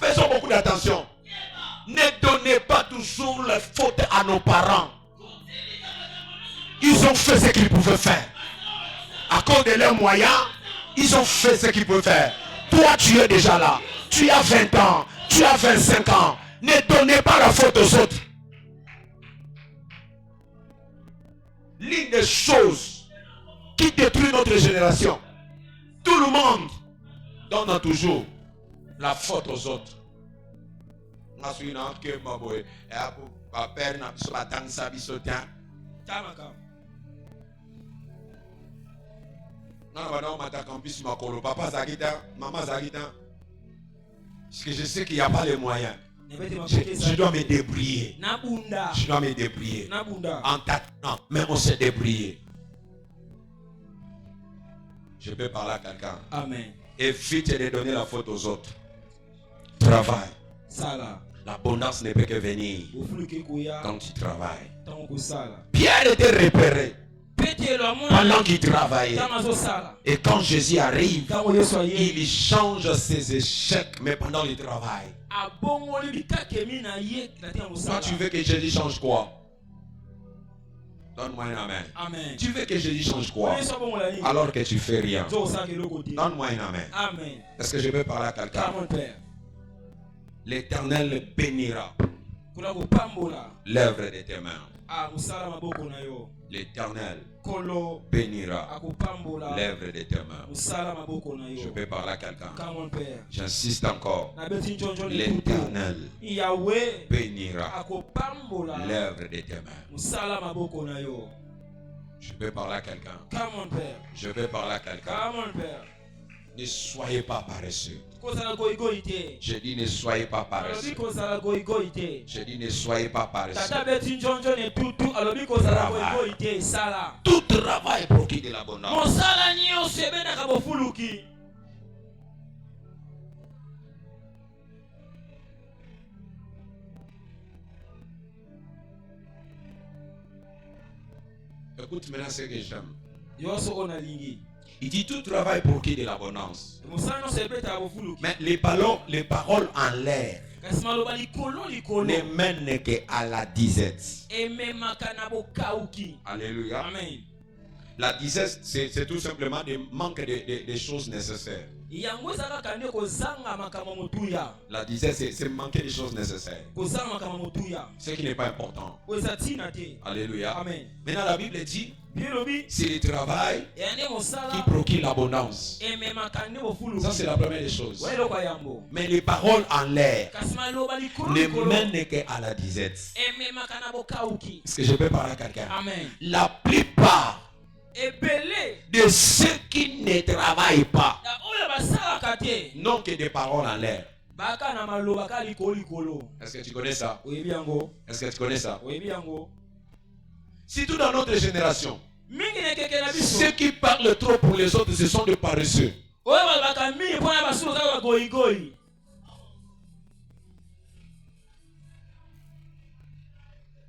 Faisons beaucoup d'attention. Ne donnez pas toujours la faute à nos parents. Ils ont fait ce qu'ils pouvaient faire. À cause de leurs moyens, ils ont fait ce qu'ils pouvaient faire. Toi, tu es déjà là. Tu as 20 ans. Tu as 25 ans. Ne donnez pas la faute aux autres. L'une des choses qui détruit notre génération, tout le monde donne toujours la faute aux autres. Parce que je sais qu'il n'y a pas les moyens. Je dois me débrouiller. Je dois me débrouiller. En t'attendant, mais on s'est débrouillé. Je peux parler à quelqu'un. Amen. Évite de donner la faute aux autres. Travaille. L'abondance ne peut que venir quand tu travailles. Pierre était repéré pendant qu'il travaillait. Et quand Jésus arrive, il change ses échecs, mais pendant le travail. Toi, tu veux que Jésus change quoi? Donne-moi un amen. Amen. Tu veux que Jésus change quoi? Alors que tu fais rien. Donne-moi un amen. Amen. Est-ce que je peux parler à quelqu'un? L'Éternel bénira l'œuvre de tes mains. L'Éternel bénira l'œuvre de tes mains. Je peux parler à quelqu'un. J'insiste encore. L'Éternel bénira l'œuvre de tes mains. Je peux parler à quelqu'un. Je peux parler à quelqu'un. Ne soyez pas paresseux. Je dis ne soyez pas paresseux. Je dis ne soyez pas paresseux. Tout travail procure de l'abondance. Écoute maintenant ce que j'aime. Il dit tout travail procure de l'abondance. Mais les paroles en l'air ne mènent qu'à la disette. Alléluia. Amen. La disette, c'est tout simplement des manques de choses nécessaires. La disette, c'est manquer des choses nécessaires. Ce qui n'est pas important. Alléluia. Amen. Maintenant, la Bible dit, c'est le travail qui procure l'abondance. Ça, c'est la première des choses. Mais les paroles en l'air ne mènent qu'à la disette. Est-ce que je peux parler à quelqu'un? La plupart de ceux qui ne travaillent pas n'ont que des paroles en l'air. Est-ce que tu connais ça? Est-ce que tu connais ça? Surtout dans notre génération, ceux qui parlent trop pour les autres, ce sont des paresseux.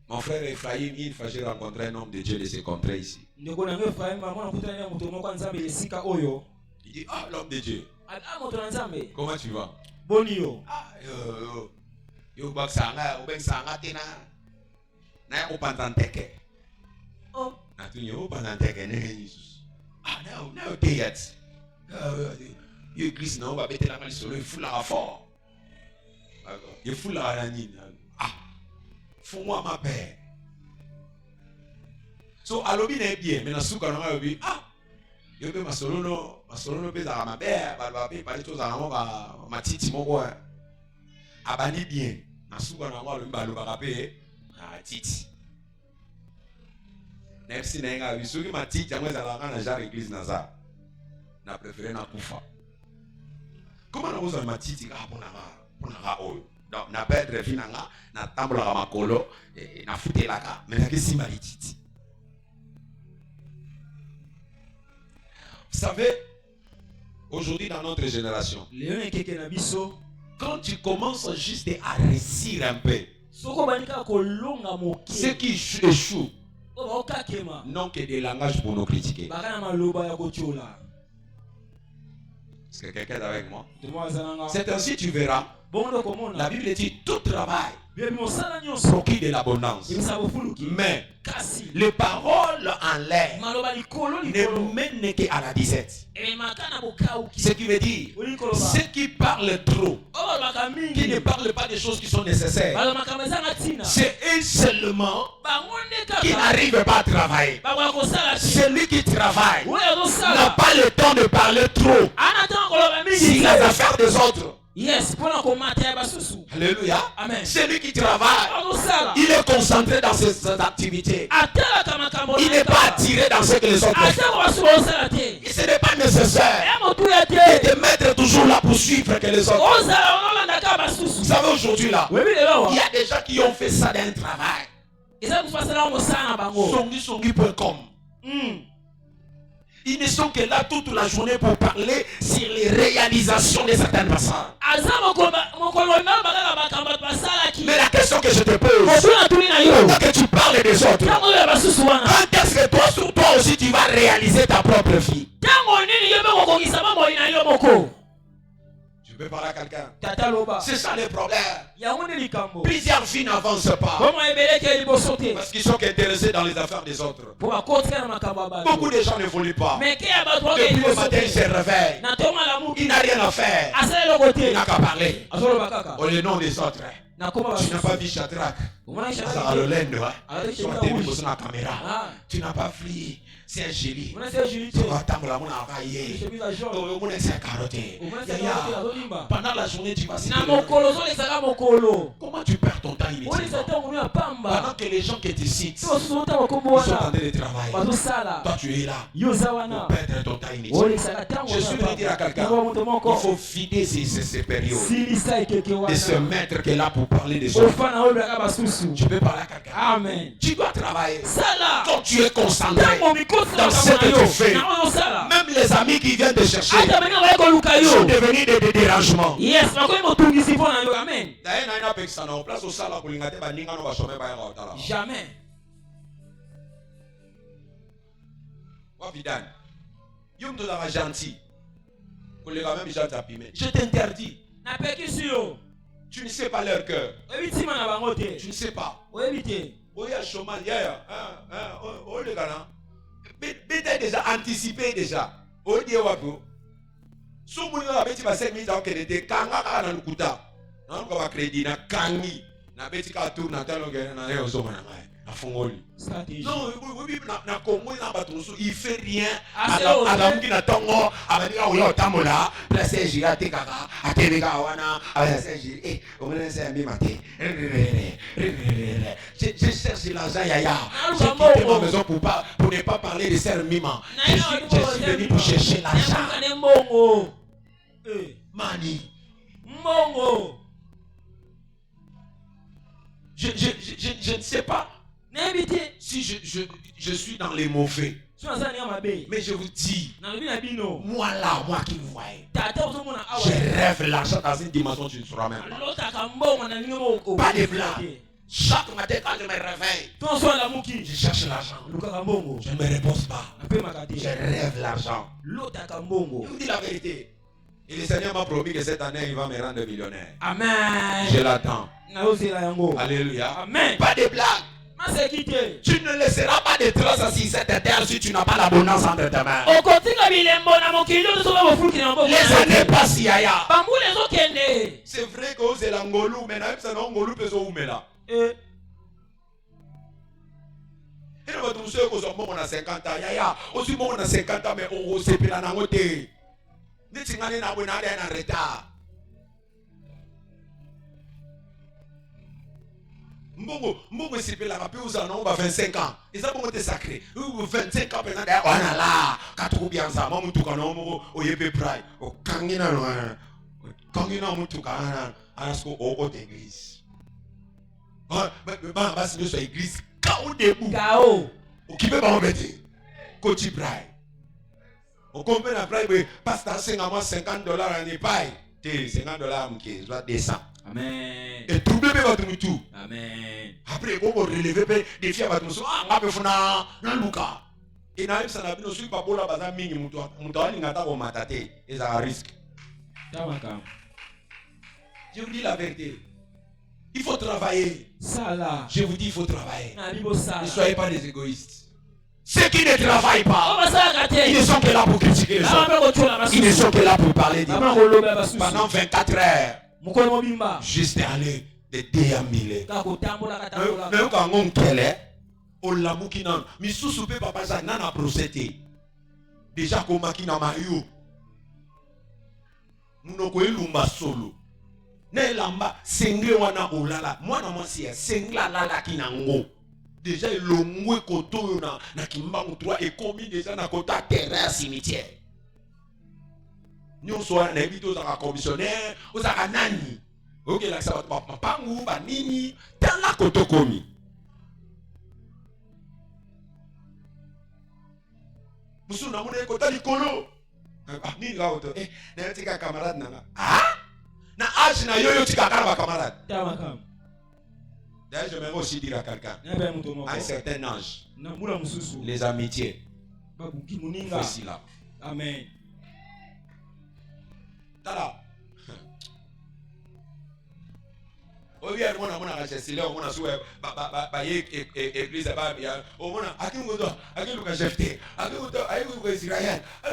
Mon frère Ephraim, une fois j'ai rencontré un homme de Dieu de ses contrées ici. Il dit, ah, l'homme de Dieu. Comment tu vas? Ah, yo baksanga, obengsanga tina. Na opantanteke. Oh, na tu yo opantanteke ne Jesus. Ah, na teyat. Yo église na ba betela ngali solo ifula fort. Il fout la ranine. Ah, fous-moi ma paix. So alobi na bien, mais na suka na alobi ah. Yo be masolono be za ma paix, ba be pa to za na ma titi moko. Abani bien. Na suka na alobi ba lo ba pe ah titi. Merci na nga bisuki ma titi amwe za la na jar église na za. Na préféré na kufa. Comment na uza ma titi ka pona ga oyo. Donc na perdre finanga na tambola makolo na futelaka mais na kesi malititi. Vous savez, aujourd'hui dans notre génération, quand tu commences juste à réussir un peu, ceux qui échouent n'ont que des langages pour nous critiquer. Est-ce que quelqu'un est avec moi? C'est ainsi tu verras. La Bible dit tout travail procure de l'abondance. Mais les paroles en l'air ne mènent qu'à la disette. Ce qui veut dire ceux qui parlent trop, qui ne parlent pas des choses qui sont nécessaires, c'est eux seulement qui n'arrivent pas à travailler. Celui qui travaille n'a pas le temps de parler trop sur les affaires des autres. Yes, alléluia. Amen. Celui qui travaille, il est concentré dans ses activités. Il n'est pas attiré dans ce que les autres font. Et ce n'est pas nécessaire de te mettre toujours là pour suivre que les autres. Vous savez aujourd'hui là, il y a des gens qui ont fait ça d'un travail. Songi.com. Ils ne sont que là toute la journée pour parler sur les réalisations de certaines personnes. Mais la question que je te pose, pendant que tu parles des autres, quand est-ce que toi aussi tu vas réaliser ta propre vie? Tu peux parler à quelqu'un? C'est ça le problème. Plusieurs vies n'avancent pas parce qu'ils sont intéressés dans les affaires des autres. Beaucoup de gens ne voulaient pas. Depuis le matin, ils se réveillent. Il n'a rien à faire. Il n'a qu'à parler au nom des autres. Tu n'as pas vu Shadrach, tu n'as pas fui. C'est un génie. Pendant la journée, tu vas se comment tu perds ton temps inutilement? Pendant que les gens qui te citent, ils sont en train de travailler. Toi, tu es là pour perdre ton temps inutilement. Je suis venu dire à quelqu'un, il faut vider ces périodes de se mettre que là pour parler des autres. Tu peux parler à quelqu'un. Amen. Tu dois travailler. Quand tu es concentré dans ce que tu fais, même les amis qui viennent te chercher sont devenus des dérangements. Yes, jamais. gentil. Je t'interdis. Tu ne sais pas leur cœur. Tu ne sais pas. Mais déjà anticipé déjà. Non, il fait rien. Je cherche l'argent, Yaya. J'ai quitté ma maison pour ne pas parler de Sœur Mima. Je suis venu pour chercher l'argent. Mani. Je ne sais pas si je suis dans les mauvais. Mais je vous dis, moi là, moi qui vous voyez, je rêve l'argent dans une dimension tu ne sauras même pas. Pas de blague. Chaque matin quand je me réveille, je cherche l'argent. Je ne me repose pas. Je rêve l'argent. Je vous dis la vérité. Et le Seigneur m'a promis que cette année, il va me rendre millionnaire. Amen. Je l'attends. Alléluia. Amen. Pas de blague. Tu ne laisseras pas de traces assis cette terre si tu n'as pas l'abondance entre tes mains. Les années passent, Yaya. C'est vrai que c'est l'angolou, mais c'est l'angolou peut se oumela. Et nous avons tous ceux qui sont 50 ans. Yaya, aussi on a 50 ans, mais on s'est pris en côté. Nous sommes en retard. Mbongo s'est pris la papier aux années, on va 25 ans. Et ça, pour te sacré. 25 ans, maintenant, on a là. Quand tu bien ça, moi, je suis au Yépe Pride. Au Kangina, Kangina, je suis au église. Je suis à l'église. Kao debout. Kao. Qui peut pas embêter? Coach Pride. On comprend après, mais pasteur $50 en épaille. $50, je dois descendre. Amen. Et trouver votre tout. Amen. Après, on va relever des filles à votre mouton. Ah, on va faire un Luca. Et naïf, ça n'a pas de pas pour la base mini mouton. Mouton, il n'a pas de matate. Et ça risque. Je vous dis la vérité. Il faut travailler. Ça là. Je vous dis, il faut travailler. Ne soyez pas des égoïstes. Ceux qui ne travaillent pas, ils ne sont que là pour critiquer les autres. Ils ne sont que là pour parler de pendant 24 heures. Juste aller de déambuler. Mais quand on est on l'a mouki nan. Mais sous soupe papa ça n'a procédé. Déjà comme qui n'a pas eu. Nous ko elumba solo. Ne lamba sengle wana olala. Moi na moi c'est sengla lala kinango. Déjà le moué koto na kimbangu 3 et commis déjà na kota terrain cimetière. Nous sommes na bito za commissionnaire, oza nani. OK là ça va pangu ba nini dans la koto komi. Musu na mune kota likolo. Ah nini la auto na tika camarade nanga. Ah? Na âge na yoyo tika kana ba camarade. Tamakam. D'ailleurs, je vais aussi dire à quelqu'un, à un certain âge, les amitiés, voici là. Amen. Tada. Au lieu de mon acheter, c'est là où on a souhaité, église, au moins, à qui vous acheté, à qui vous Israël, à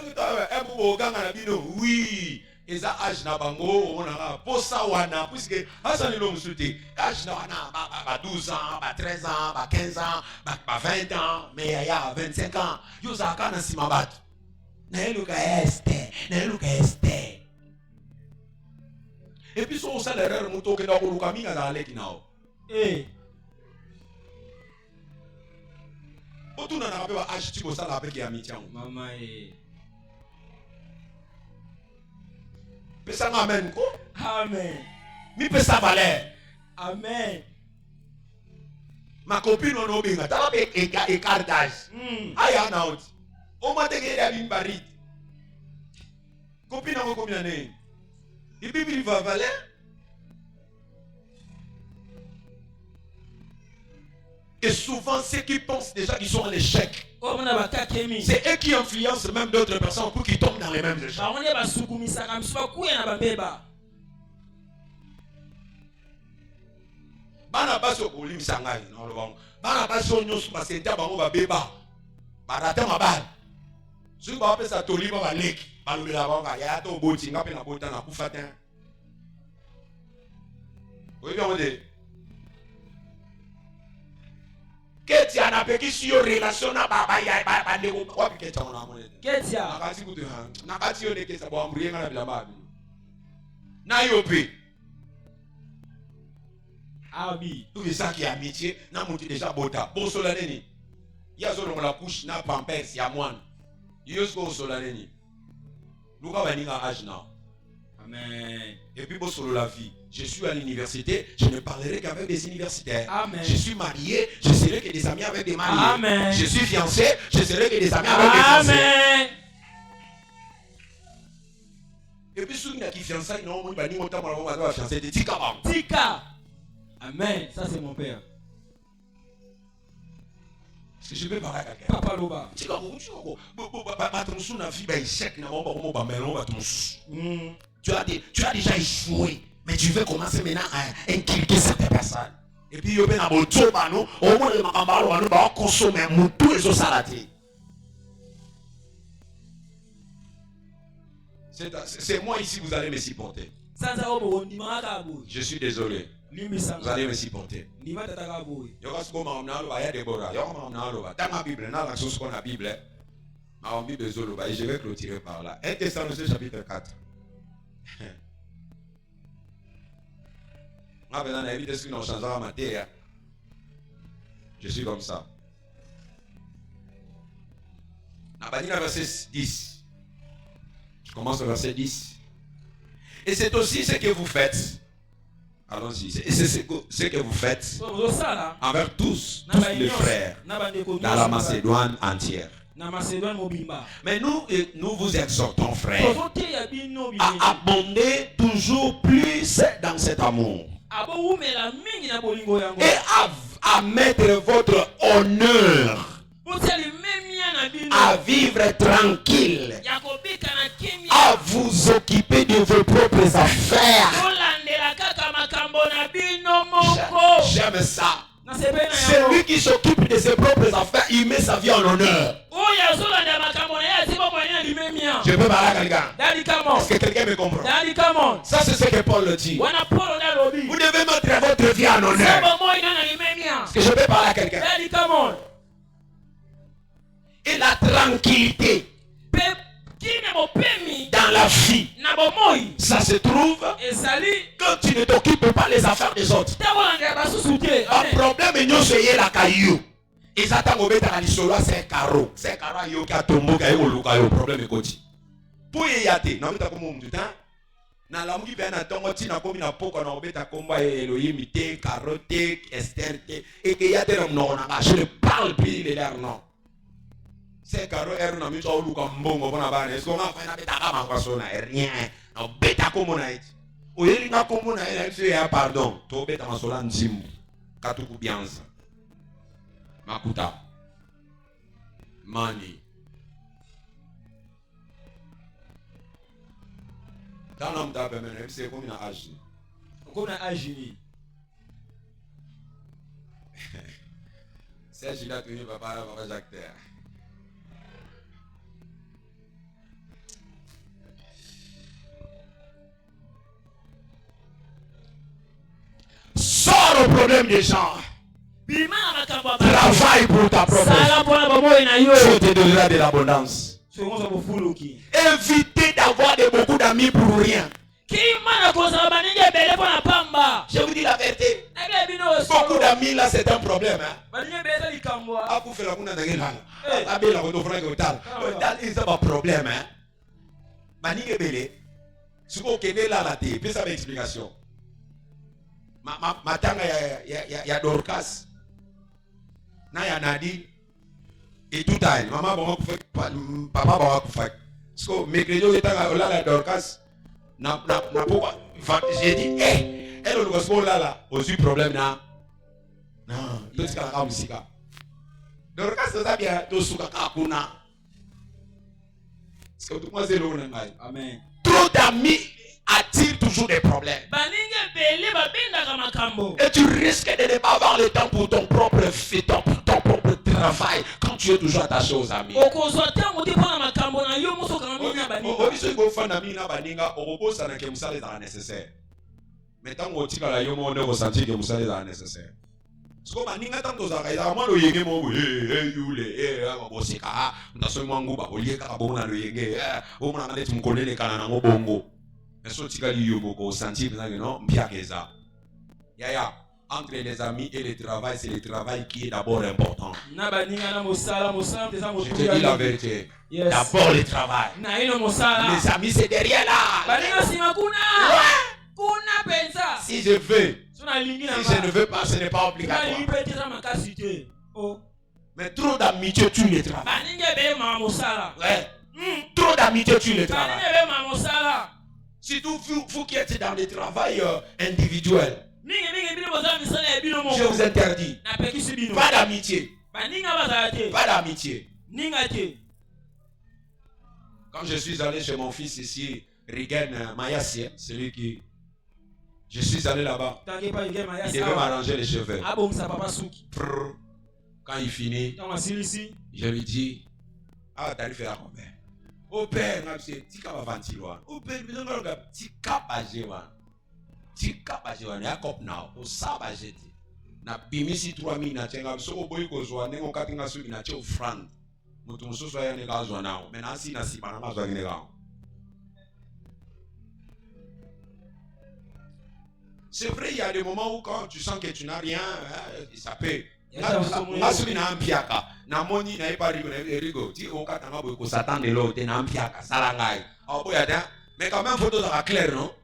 qui vous oui. Et ça, âge na bango, on a posa wana, puisque Hassan l'homme souté, âge na wana, 12 ans, 13 ans, 15 ans, 20 ans, mais il y a 25 ans, yo sa kana simabat. Na eluka este. Et puis son salaire muto ke na kuluka minga na leki nao. Otuna na ba âge ti ko sala avec ya mitian. Mama Pesa amen ko? Amen. Mi pesa valeur. Amen. Ma copine on obinga. T'as pas écart d'âge. Aya now. O ma te gere bin barit. Copine on combien d'années? Il bibi va valeur. Et souvent ceux qui pensent déjà qu'ils sont à l'échec. C'est eux qui influencent même d'autres personnes pour qu'ils tombent dans les mêmes échecs. Bana baso kolimisa ngai na lobongo. Bana baso nyonso basenta bango babeba. Barata mabal. Soki bapesa toliba baleki. Balobela bango ya to boti ngape na bota na kufatin. Oui bien on dit. Ketia na pekisi yo relation na baba ya baba ndeko kwa ketia na amone. Ketia. Nakati kutu ha. Nakati yo nekesa bo ambriye ngana bilamba. Na yope. Abi. Tout ça qui est amitié, n'a monté déjà bota. Bon solaneni. Ya zo la couche na pampers ya moine. Yosko solaneni. Nous va venir à âge now. Amen. Et puis bon solo la vie. Je suis à l'université, je ne parlerai qu'avec des universitaires. Amen. Je suis marié, je serai que des amis avec des mariés. Amen. Je suis fiancé, je serai que des amis avec des fiancés. Amen. Et puis ceux qui fiancés, non, moi bani monta moi va fiancé de tika bam. Tika. Amen. Ça c'est mon père. Est-ce que je peux parler à quelqu'un? Papa Loba. Tika mo choko. Ba tronçon na vie ba échec na mo ba melon ba tronçon. Tu as déjà échoué. Mais tu veux commencer maintenant à inculquer cette personne. Et puis, il y a un moto, au moins, on va consommer un moto et ça salaté. C'est moi ici, vous allez me supporter. Je suis désolé. Vous allez me supporter. Dans ma Bible, dans la chose qu'on a la Bible, et je vais clôturer par là. 1 Thessaloniciens chapitre 4. Je suis comme ça. Verset 10. Je commence au verset 10. Et c'est aussi ce que vous faites. Allons-y. Et c'est ce que vous faites envers tous les frères dans la Macédoine entière. Mais nous vous exhortons, frères, à abonder toujours plus dans cet amour. Et à mettre votre honneur, à vivre tranquille, à vous occuper de vos propres affaires. J'aime ça. Celui qui s'occupe de ses propres affaires, il met sa vie en honneur. Je peux parler à quelqu'un. Est-ce que quelqu'un me comprend? Ça, c'est ce que Paul dit. Vous devez mettre votre vie en honneur. Est-ce que je peux parler à quelqu'un? Et la tranquillité dans la vie, ça se trouve quand tu ne t'occupes pas des affaires des autres. Un problème est nous la caillou. Et ça t'a mauvais dans l'histoire, c'est carreau. C'est carreau yo qui a tombé le problème est côté. Pour y aller, non mais t'as comme du temps. Na la mugi bena tongo ti na komi na poko na obeta komba Elohim te carotte Esther et que y a des non na je ne parle plus les leurs noms. C'est carreau er na mi so lu ka mbongo bona bana est-ce qu'on a fait na beta kama kwa sona rien. Na beta komo na iti. Oyeli na komo na iti ya pardon. To beta masola nzimu. Katuku bianza. Makuta. Money. Dans l'homme d'Abraham, c'est comme une âge. Comme un âge. C'est Gila tenu papa Jacques Terre. Sors le problème des gens. Travaille pour ta propre vie. Je te donnerai de l'abondance. Évitez d'avoir beaucoup d'amis pour rien. Je vous dis la vérité. Beaucoup d'amis là, c'est un problème. C'est un problème. Si vous avez là, plus avec explication. Matanga il y a Dorcas. Na ya Nadi. Et tout à l'heure, maman va vous faire, papa va vous faire. Parce que mes crédits étant là la Dorcas, n'a pas. J'ai dit, elle le là, aussi problème là. Non, tout ce qu'elle a musique. Donc quand ça bien to suka kuna. Parce que tout moi c'est l'eau. Amen. Trop d'amis attirent toujours des problèmes. Et tu risques de ne pas avoir le temps pour ton propre travail quand tu es toujours attaché aux amis. Mais tant que tu as eu mon ressenti que vous savez c'est nécessaire. Ce que maninga tanto za kaida mano yenge mo yule bosika ndaso mwangu ba olieka kabona lo yenge o mwana ngale tumkolele kana na ngobongo. Mais so tikali yo boko senti que non mpiakeza. Ya entre les amis et le travail, c'est le travail qui est d'abord important. Je te dis la vérité. Yes. D'abord le travail. Les amis c'est derrière là. Si je veux, si je ne veux pas, ce n'est pas obligatoire. Mais trop d'amitié tue le travail. Ouais. Trop d'amitié tue le travail. Surtout vous qui êtes dans le travail individuel. Je vous interdis. Pas d'amitié. Pas d'amitié. Quand je suis allé chez mon fils ici, Rigen Mayassi, celui qui... Je suis allé là-bas. Il devait m'arranger les cheveux. Quand il finit, je lui dis, ah, t'as fait la combien? Au père, tu vas ventiloir. Au père, tu vas ventiloir. Tika bajewa ne akop now o saba jeti na bimisi 3000 na chenga so boy ko zwa ne ngokati nga suki na che franc mutu mususu ya ne ga zwa now maintenant si na sipa na mazwa ne ga. C'est vrai, il y a des moments où quand tu sens que tu n'as rien, ça peut. Na suki na ampiaka na moni na ipa rigo ti o kata nga boy ko satan de lo te na ampiaka sala ngai o boya da mais quand même photo ça clair non.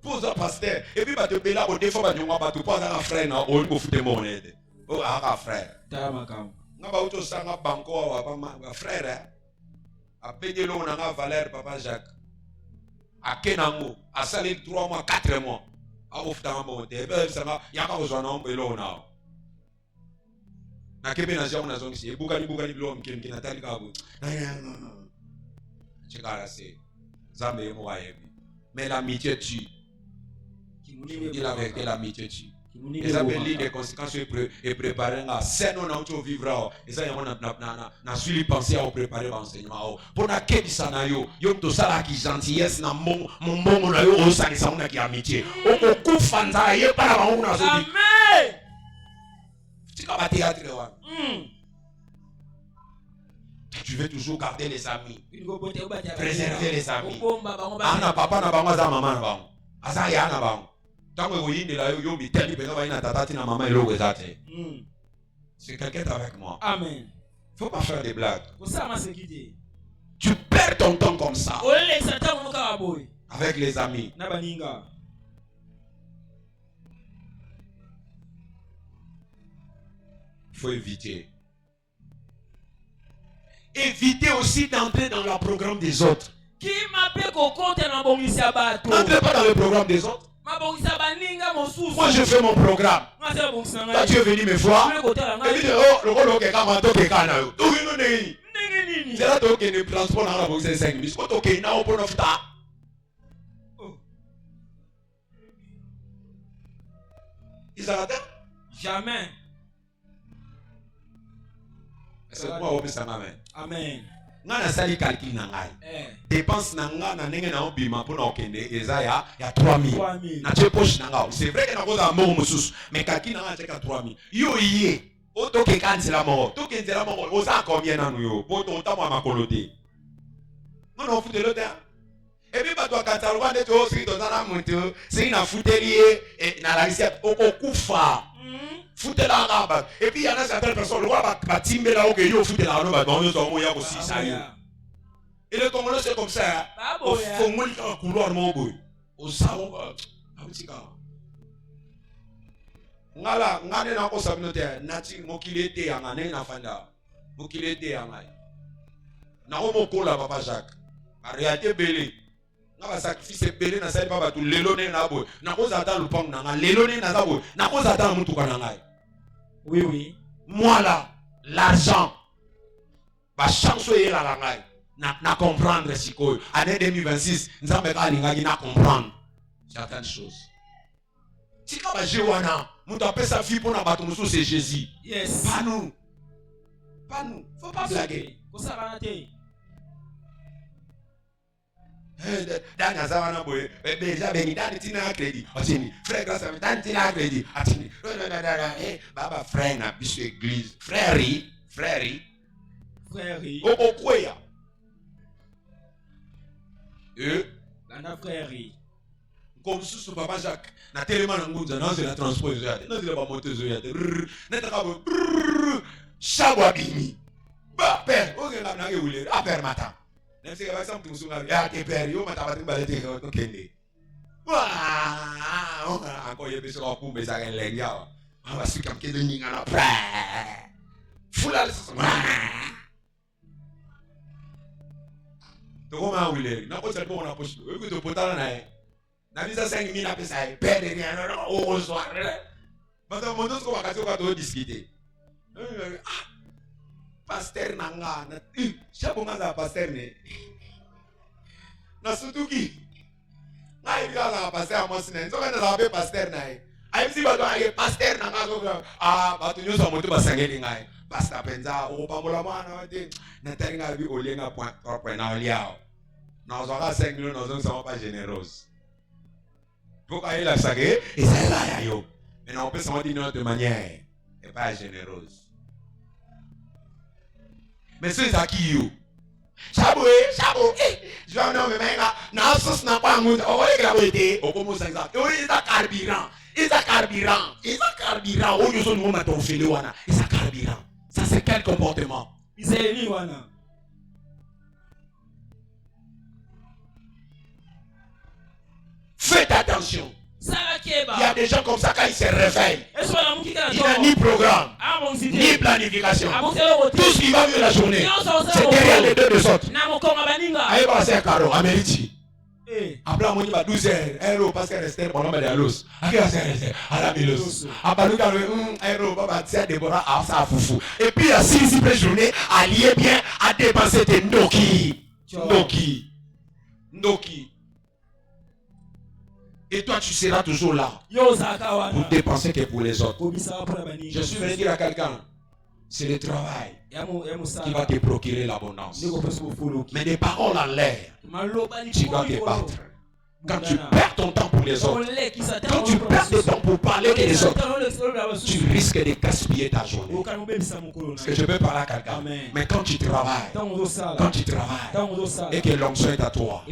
Pose un pasteur. Et puis, tu vas te défendre, tu vas te poser un frère, ou un foutre mon aide. Oh, un frère. Tu vas te faire un banco, un frère. À payer l'eau, on a Valère, papa Jacques. À Kenango, à salir 3 mois, 4 mois. À ouvrir un mot. Il y a pas besoin d'un peu l'eau. Na kebe na jauna zone si bugani blom qui natali kabu. Chekara c'est zambe mo ayebi. Mais l'amitié tue. Il la vérité, l'amitié tue. Les appels des conséquences et préparer à c'est non auto vivre et ça na suivi penser à préparer l'enseignement pour na kebi sana yo to sala ki gentillesse na mon na yo ça ni ça qui amitié o ku fanza ye para ba una so amen tu vas théâtre wa tu veux toujours garder les amis préserver les amis ana papa na bango za mama na bango asa ya na bango. Si quelqu'un est avec moi, amen. Faut pas faire des blagues. Tu perds ton temps comme ça avec les amis. Il faut éviter. Éviter aussi d'entrer dans le programme des autres. N'entrez pas dans le programme des autres. Moi je fais mon programme. Toi tu es venu me voir. Et puis c'est là que le transport dans la boxe 5 minutes. Ils arrêtent? Jamais. C'est moi où ça m'amène. Amen. Ngana sali calcul na ngai dépense na nga na ndenge na obima pour na okende eza ya 3000 na che poche na nga c'est vrai que na koza mo mususu mais calcul na nga cheka 3000 yo yé o to ke kansela mo oza combien na yo po to ta makolo te non fute le temps et puis ba to kansala kwa nde to siri to na muntu siri na futerie et na la recette okufa foutre la rabat. Et puis il y en a certaines personnes, le roi va timber là où il faut foutre la rabat. Et le Congolais c'est comme ça. Il faut mourir dans le couloir de mon boy. Au salon, ngala ngane na ko sabinote nati mokilete ya ngane na fanda. Mokilete ya ngai. Na ko mokola papa Jacques. En réalité belé. Ngaba sacrifice belé na sali papa tu lelo ne na boy. Na ko zata lupang na nga lelo ne na za boy. Na ko zata mutuka na ngai. Oui. Moi là, l'argent. Ba chance est la langue. Na comprendre si quoi. Année 2026, nous avons na comprendre certaines choses. Si quand ba Jéwana, nous appelle sa fille pour na bateau c'est Jésus. Yes. Pas nous. Pas nous. Faut pas blaguer. Dan azana boy beja beni dan tina crédit atini frère grâce à dan tina crédit atini baba frère na biso église frère o kwea bana frère comme sous papa Jacques na tellement na ngunza na c'est la transport zo yate na c'est la moto zo yate na ta ka shabwa bini ba père o ngela na ke wule a père matin. Nem sei que vai ser um musunga ya ke peri o mata batin balete ko kende wa anko ye biso ko kumbe sa ken lenga aba sikam ke de ninga na pra fulal to ko ma wile na ko se po na posto e ko to potala na bisa 5000 na pesa e perde ni na o so ba to mo ko wakati ko to discuter pasteur nanga na shabonga za pasteur ne na sutuki na ibia za pasteur amosine nzoka na za be pasteur na ai msi ba to ai pasteur nanga ko ba to nyoso moto basangeli ngai pasteur penza o pambola mwana de na taringa bi olenga point propre na oliao na zo ga 5 millions na zo sama pas généreuse pourquoi il a sagé et c'est là yo mais on peut s'en dire d'une autre manière et pas généreuse. Mais c'est ça qui you. Chabo, je vais en nommer maintenant. Na sauce n'a pas un mot. On va les graver. On commence à ça. Oui, c'est un carburant. Oh, nous sommes maintenant fait le wana. C'est un carburant. Ça c'est quel comportement? C'est lui wana. Faites attention. Il y a des gens comme ça quand ils se réveillent. Il n'y a ni programme, ni planification. Tout ce qui va mieux la journée, c'est derrière les deux de autres. Aïe, bah, c'est un carreau, Amérique. Après, on va 12 heures, héros, parce qu'elle restait pendant la loose. À la milos. Après, nous avons un héros, papa, c'est Déborah, à ça, foufou. Et puis, à 6 journées, allié bien à dépenser tes Ndoki. Et toi, tu seras toujours là pour dépenser que pour les autres. Je suis venu dire à quelqu'un, c'est le travail qui va te procurer l'abondance. Mais des paroles en l'air, tu dois te battre. Quand tu perds ton temps pour les autres, quand tu perds ton temps pour parler des autres, tu risques de gaspiller ta journée. Parce que je peux parler à quelqu'un. Mais quand tu travailles, et que l'onction est à toi,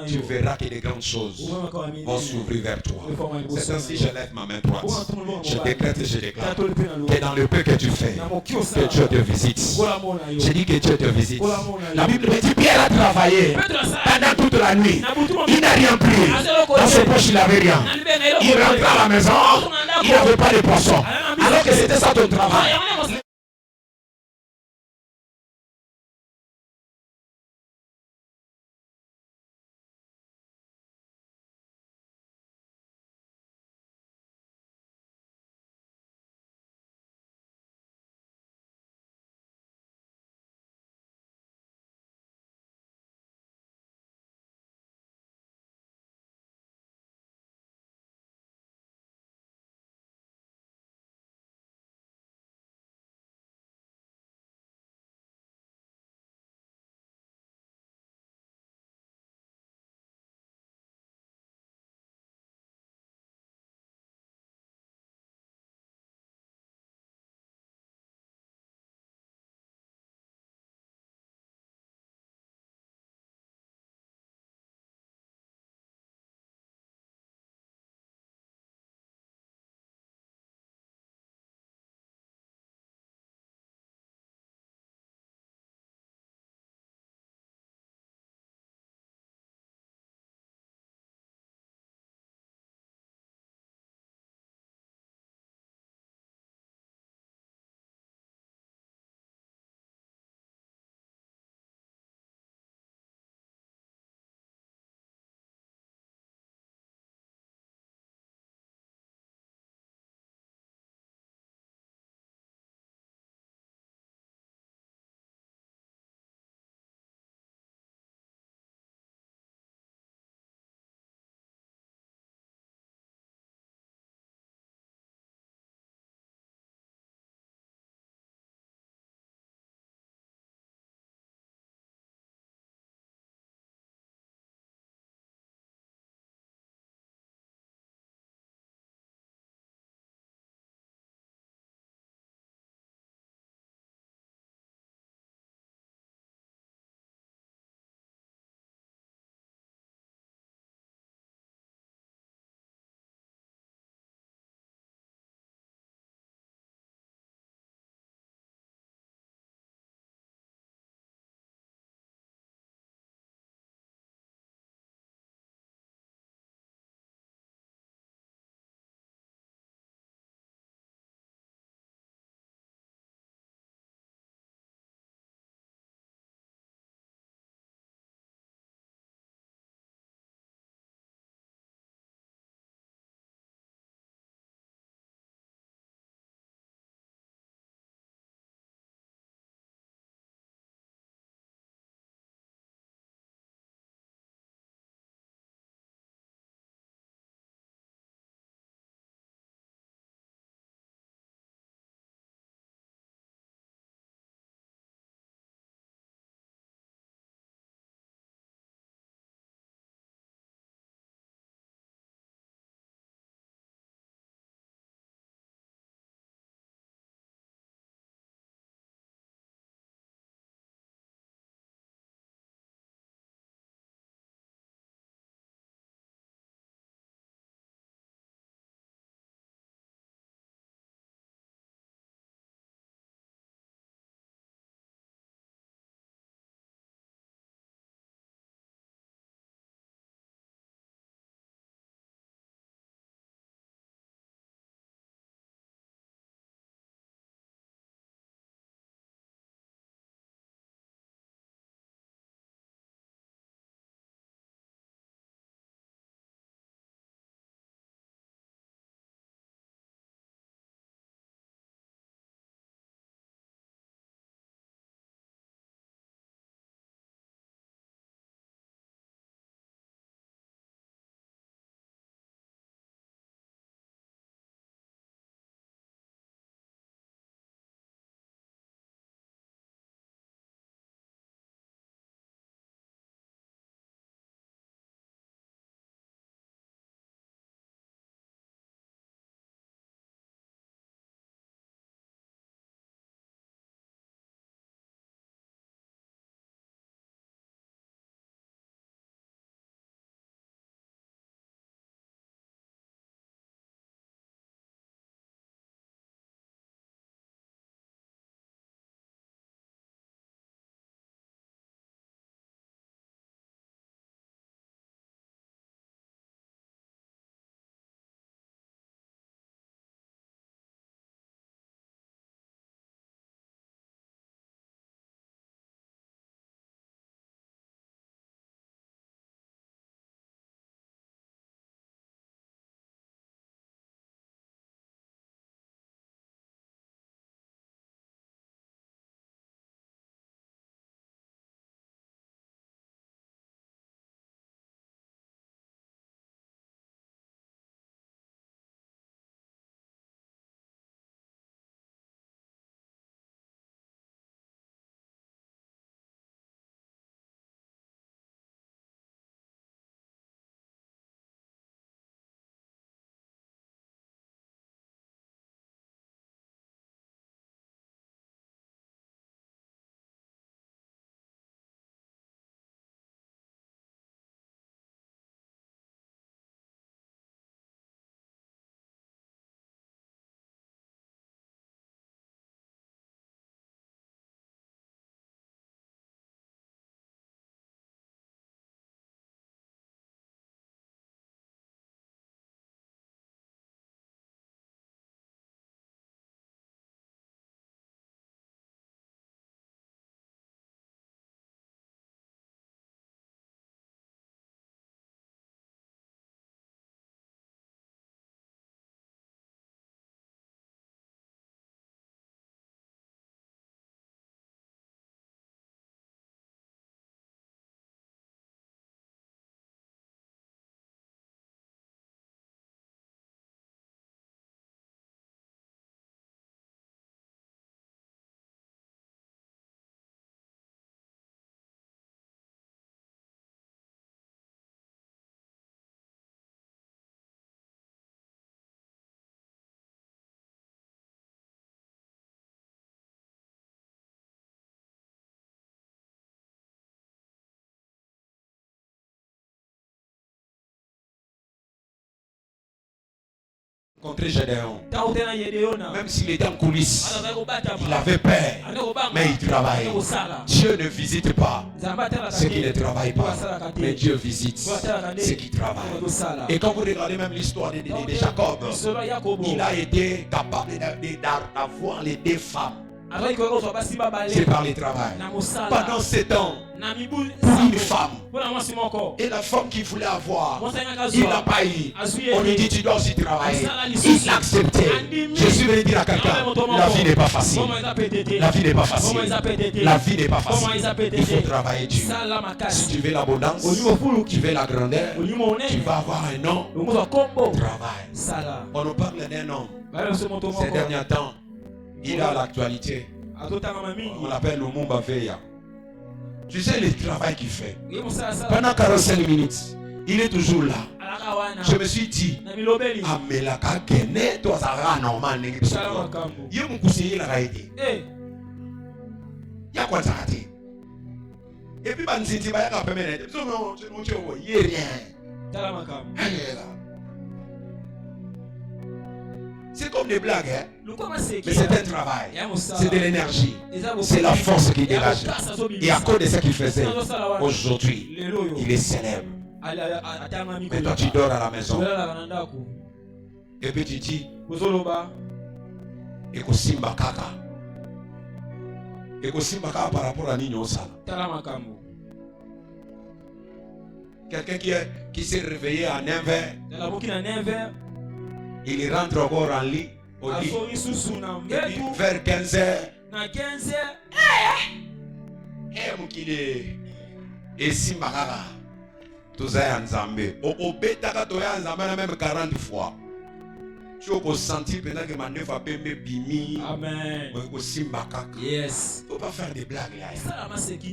tu verras que des grandes choses vont s'ouvrir vers toi. C'est ainsi que je lève ma main droite. Je décrète et je déclare que dans le peu que tu fais, que Dieu te visite. Je dis que Dieu te visite. La Bible me dit Pierre a travaillé pendant toute la nuit. Il n'a rien pris. Dans ses poches, il n'avait rien. Il rentrait à la maison, il n'avait pas de poisson. Alors que c'était ça ton travail. contre Gédéon. Même s'il était en coulisses, il avait peur, mais il travaillait. Dieu ne visite pas ceux qui ne travaillent pas, mais Dieu visite ceux qui travaillent. Et quand vous regardez même l'histoire de Jacob, il a été capable d'avoir les deux femmes. C'est par le travail. Pendant 7 ans, pour une femme. Et la femme qu'il voulait avoir, il n'a pas eu. On lui dit tu dois aussi travailler. Il l'a accepté. Je suis venu dire à quelqu'un, la vie n'est pas facile. La vie n'est pas facile. La vie n'est pas facile. Il faut travailler dur. Si tu veux l'abondance, tu veux la grandeur, tu vas avoir un nom. Travail. On nous parle d'un homme. Ces derniers temps, il a l'actualité. On l'appelle Lumumba Veya. Tu sais le travail qu'il fait. Pendant 45 minutes, il est toujours là. Je me suis dit, Amelaka Kene, toi ça va normal. Il y a mon conseiller la réalité. Il y a quoi ça a été? Et puis, il y a rien. C'est comme des blagues, hein? Mais c'est un travail. C'est de l'énergie. C'est la force qui dégage. Et à cause de ce qu'il faisait, aujourd'hui, il est célèbre. Mais toi, tu dors à la maison. Et puis tu dis, Ekosimba Kaka. Ekosimba Kaka par rapport à Nino Sala. Quelqu'un qui s'est réveillé à 9h. Il rentre encore en lit, au lit. Et puis vers 15h. Et si Makara, tout ça est en Zambé. Au Betaka, tu es en Zambé même 40 fois. Tu as senti pendant que ma neuf a payé Bimi. Amen. Yes. Il ne faut pas faire des blagues là.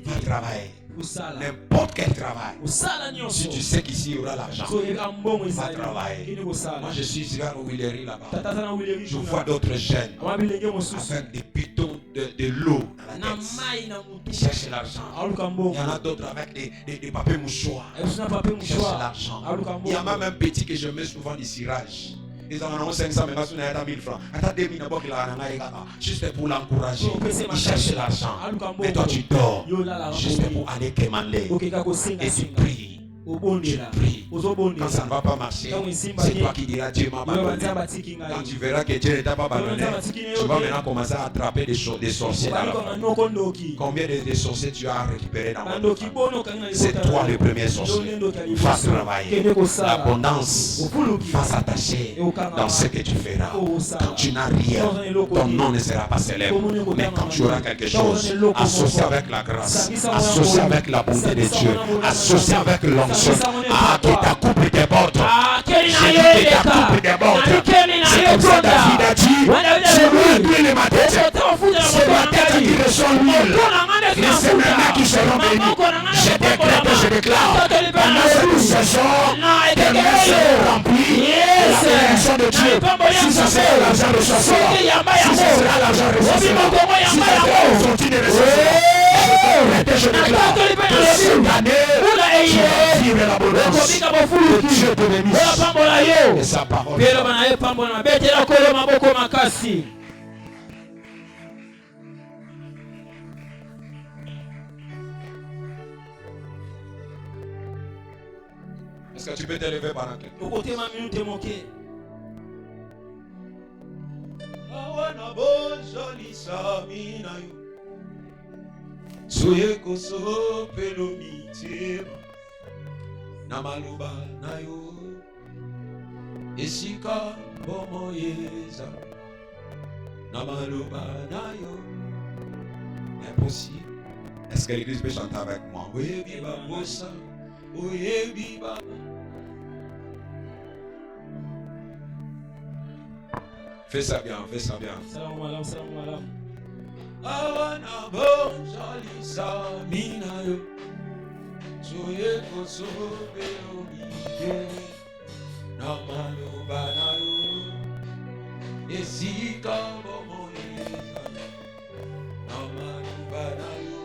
Pas travailler. N'importe quel travail. Si tu sais qu'ici il y aura l'argent, va travailler. Moi je suis ici à Willery là-bas. Je vois d'autres jeunes avec des bidons de l'eau dans la tête. Ils cherchent l'argent. Il y en a d'autres avec des papiers mouchoirs. Ils cherchent l'argent. Il y a même un petit que je mets souvent du cirage. Ils ont 500, mais pas 1000 francs. Juste pour l'encourager. Ils cherchent l'argent. Mais toi tu dors. Juste pour aller commander. Et tu pries. Tu pries. Quand ça ne va pas marcher, c'est toi qui diras Dieu m'a abandonné. Quand tu verras que Dieu ne t'a pas abandonné, tu vas maintenant commencer à attraper des sorciers dans la famille. Combien de sorciers tu as récupéré dans votre famille? C'est toi le premier sorcier. Va travailler. L'abondance va s'attacher dans ce que tu feras. Quand tu n'as rien, ton nom ne sera pas célèbre. Mais quand tu auras quelque chose, associé avec la grâce, associé avec la bonté de Dieu, associé avec l'onction, qui t'a coupé des bords. J'ai dit que t'a coupé des bords. C'est comme ça David a dit, je lui ai les ma tête. C'est ma tête qui reçoit l'huile. Et c'est maintenant qui seront bénis. Je décrète et je déclare, pendant cette saison, tes mains seront remplies de la bénédiction de Dieu. Si ça sera l'argent, reçois-le. Si ça sera l'argent, reçois-le. Si ça sera aujourd'hui de recevoir. Je déclare que cette année, tu vas vivre l'abondance que Dieu te bénisse. Et sa parole. Est-ce que tu peux t'élever par un clé? Soye koso pelomite na maloba na yo esika bomo yeza na maloba na yo. Impossible. Est-ce que l'église peut chanter avec moi? Oui, biba bossa. Oui, biba. Fais ça bien, fais ça bien. Salam alaikum, salam alaikum. Awana bon joli samina yo soye koso beomide na maloba na yo esika bomo yeza na maloba na yo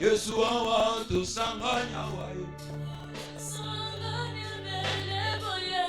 Yesu awa to sanganya wa yo sanganya bele boye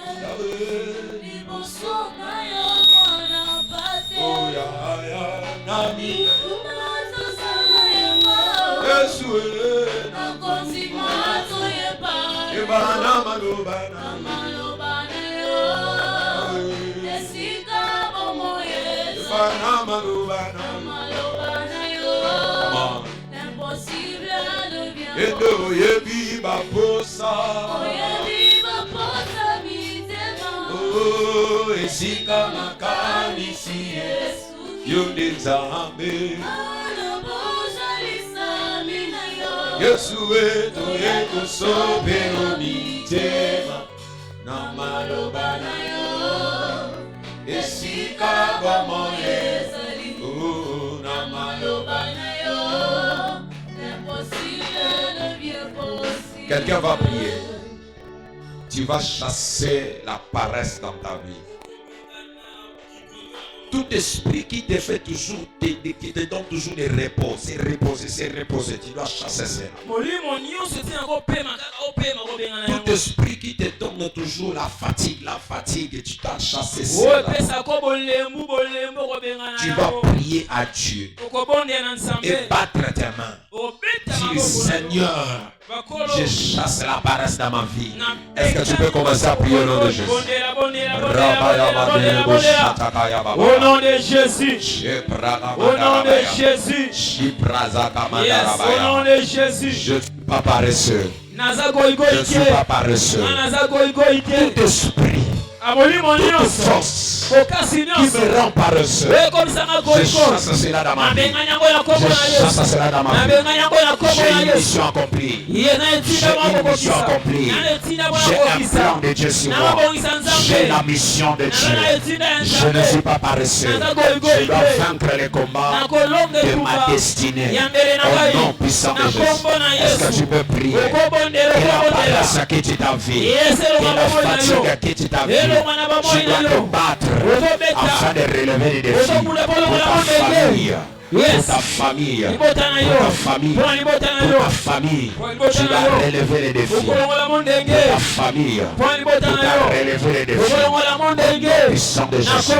Quelqu'un va prier. Tu vas chasser la paresse dans ta vie. Tout esprit qui te fait toujours, qui te donne toujours des repos, c'est reposer, tu dois chasser cela. Tout esprit qui te donne toujours la fatigue, tu dois chasser cela. Tu vas prier à Dieu et battre tes mains. Dis, Seigneur, je chasse la paresse dans ma vie. Est-ce que tu peux commencer à prier au nom de Jésus? Au nom de Jésus. Au nom de Jésus. Yes, au nom de Jésus. Je ne suis pas paresseux. Je ne suis pas paresseux. Tout esprit, toute force qui me rend paresseux, je chasse cela dans ma vie. Je chasse cela dans ma vie. J'ai une mission accomplie. J'ai une mission accomplie. J'ai un plan de Dieu sur moi. J'ai la mission de Dieu. Je ne suis pas paresseux. Je dois vaincre les combats de ma destinée. Au nom puissant de Jésus. Est-ce que tu peux prier? Et la paresse qui tu t'as vu, et la fatigue qui tu t'as vu, tu dois te battre afin de relever les défis pour ta famille. Pour ta famille, pour ta famille, pour ta famille, tu dois relever les défis. Pour ta famille, tu dois relever les défis. Au puissant de Jésus,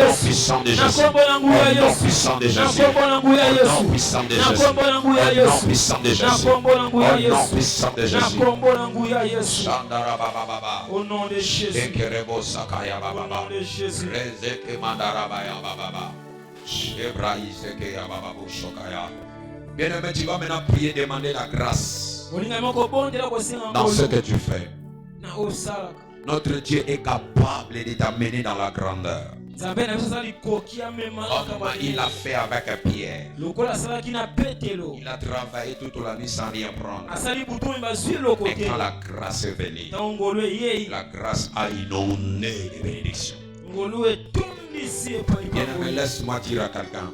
au puissant de Jésus, au puissant de Jésus, au puissant de Jésus, au puissant de Jésus, au puissant de Jésus. Au nom de Jésus. Bien-aimé, tu vas maintenant prier, demander la grâce dans ce que tu fais. Notre Dieu est capable de t'amener dans la grandeur. Comme il l'a fait avec Pierre. Il a travaillé toute la nuit sans rien prendre. Et quand la grâce est venue, la grâce a inondé les bénédictions. Bien-aimé, laisse-moi dire à quelqu'un,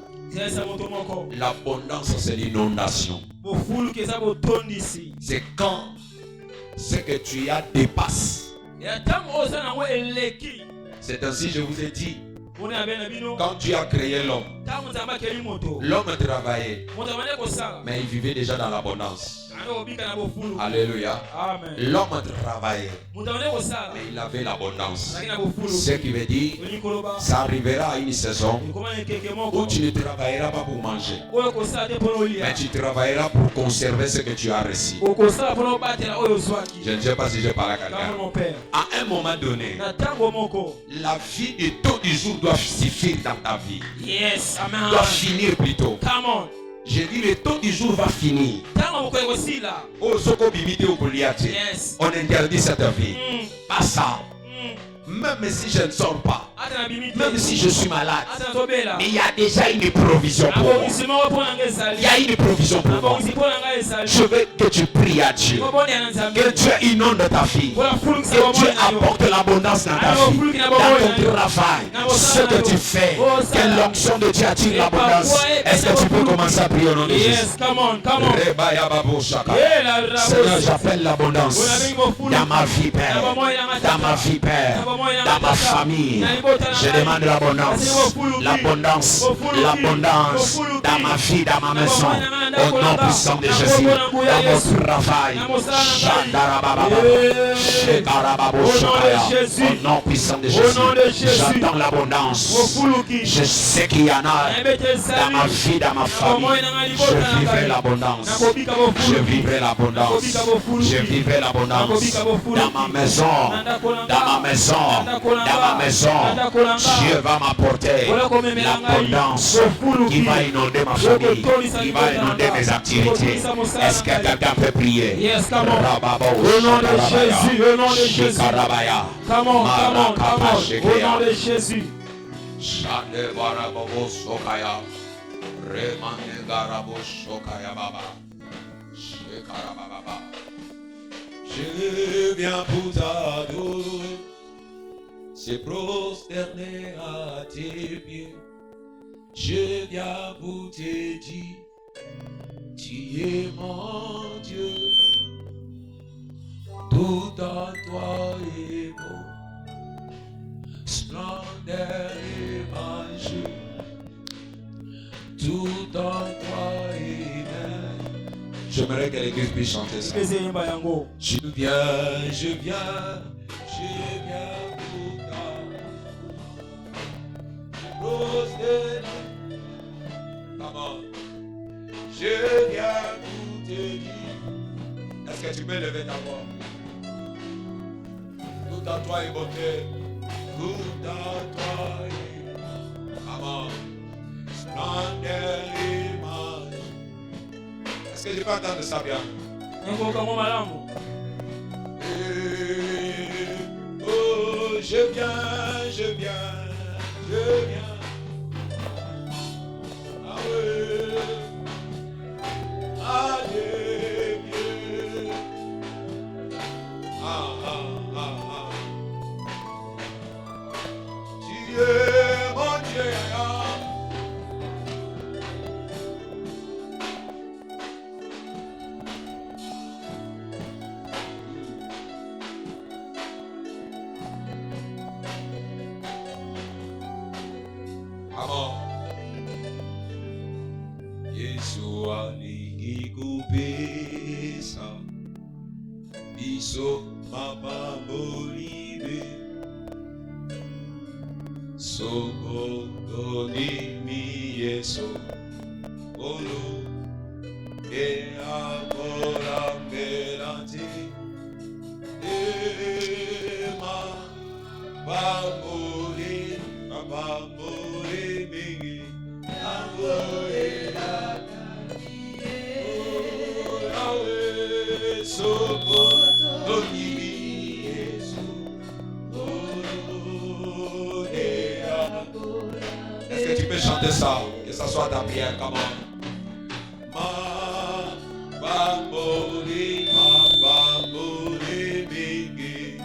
l'abondance c'est l'inondation. C'est quand ce que tu as dépasse. C'est ainsi je vous ai dit. Quand tu as créé l'homme, l'homme travaillait, mais il vivait déjà dans l'abondance. Alléluia. L'homme travaillait, mais il avait l'abondance. Ce qui veut dire, ça arrivera à une saison où tu ne travailleras pas pour manger, mais tu travailleras pour conserver ce que tu as reçu. Je ne sais pas si je parle à quelqu'un. À un moment donné, la vie de tous les jours doit suffire dans ta vie. Yes, amen. Doit finir plutôt. Come on. J'ai dit le temps du jour va finir. Yes. On interdit cette vie. Pas ça. Même si je ne sors pas, même si je suis malade, mais il y a déjà une provision pour moi. Il y a une provision pour moi. Je veux que tu pries à Dieu, que Dieu inonde ta vie, que Dieu apporte l'abondance dans ta vie, dans ton travail, ce que tu fais, que l'onction de Dieu attire l'abondance. Est-ce que tu peux commencer à prier au nom de Jésus? Seigneur, j'appelle l'abondance dans ma vie, Père, dans ma vie, Père, dans ma famille, Je demande l'abondance. L'abondance. L'abondance dans ma vie, dans ma maison. Au nom puissant de Jésus. Dans mon travail. Au nom puissant de Jésus. J'attends l'abondance. Je sais qu'il y en a dans ma vie, dans ma famille. Je vivrai l'abondance. Je vivrai l'abondance. Je vivrai l'abondance. Dans ma maison. Dans ma maison. Dans ma maison. Dieu va m'apporter l'abondance qui va inonder ma famille. Qui va inonder mes activités. Est-ce que quelqu'un peut prier? Au nom de Jésus. Au nom de Jésus. Come on, come on, come on. Au nom de Jésus. Shande barabo sokaya, remane garabo sokaya baba, shekara baba. Je viens pour t'adorer, se prosterner à tes pieds. Je viens pour te dire, tu es mon Dieu, tout en toi est beau. Splendeur et magie, tout en toi est belle. J'aimerais que l'église puisse chanter ça. Je viens pour ta prosterner. Maman, je viens pour te dire. Est-ce que tu peux lever ta voix? Tout en toi est beauté. Tout à toi, maman, splendeur et magie. Est-ce que je peux entendre ça bien? Oh, je viens. Ah oui, alléluia. Mon Dieu, Amen. Yesu alikikupesa biso mama molibe. Soko doni mi yeso olo e agora melante ema bamore mingi amore awe soko doni mi yeso. Est-ce que tu peux chanter ça? Que ça soit ta prière, comment? Ma bamboli bingi.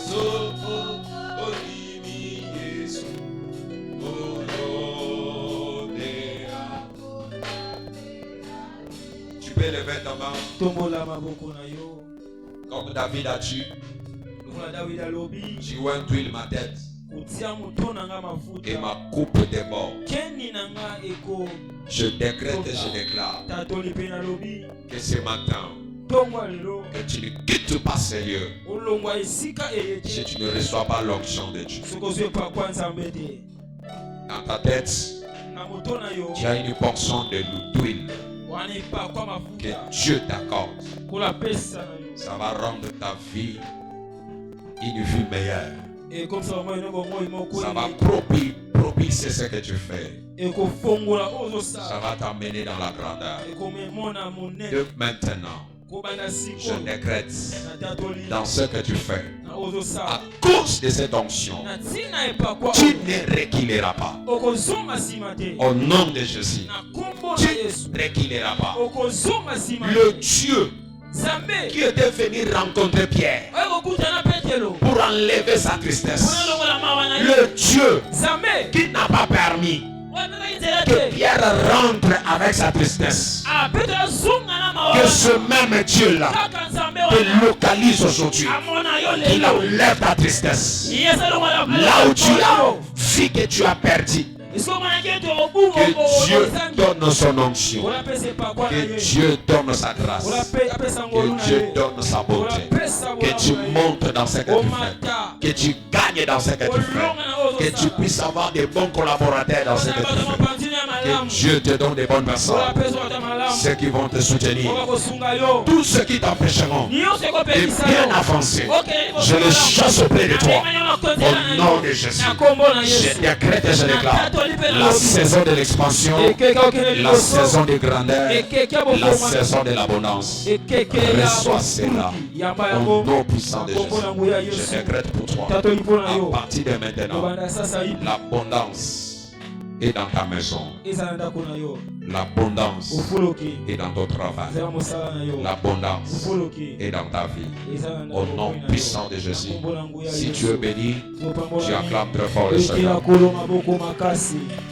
Soko onimi Yesu. Tu peux lever ta main. Comme David a tué. Tu huiles ma tête et ma coupe déborde. Je décrète et je déclare que ce matin, que tu ne quittes pas ces lieux si tu ne reçois pas l'onction de Dieu. Dans ta tête, tu as une portion d'huile que Dieu t'accorde. Ça va rendre ta vie une vie meilleure. Ça va propulser ce que tu fais. Ça va t'amener dans la grandeur. De maintenant, je décrète dans ce que tu fais, à cause de cette onction, tu ne reculeras pas. Au nom de Jésus, tu ne reculeras pas. Le Dieu qui était venu rencontrer Pierre pour enlever sa tristesse, le Dieu qui n'a pas permis Que Pierre rentre avec sa tristesse. Que ce même Dieu-là te localise aujourd'hui. Il enlève ta tristesse. Là où tu as vu que tu as perdu. Que Dieu donne son onction. Que Dieu donne sa grâce. Que Dieu donne sa beauté. Que tu montes dans ce que tu fais. Que tu gagnes dans ce que tu fais. Que tu puisses avoir des bons collaborateurs dans ce que tu fais. Que Dieu te donne des bonnes personnes. Ceux qui vont te soutenir. Tous ceux qui t'empêcheront de bien avancer. Je les chasse auprès de toi. Au nom de Jésus. Je décrète et je déclare la saison de l'expansion, la saison de grandeur, la saison de l'abondance. Reçois cela au nom puissant de Jésus. Je décrète pour toi, à partir de maintenant, l'abondance est dans ta maison. L'abondance est dans ton travail. L'abondance est dans ta vie. Au nom puissant de Jésus. Si tu es béni, tu acclames très fort le Seigneur.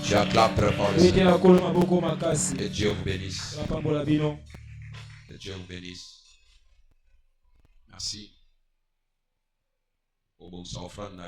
Tu acclames très fort le Seigneur. Et Dieu vous bénisse. Et Dieu vous bénisse. Merci. Au bon offrande.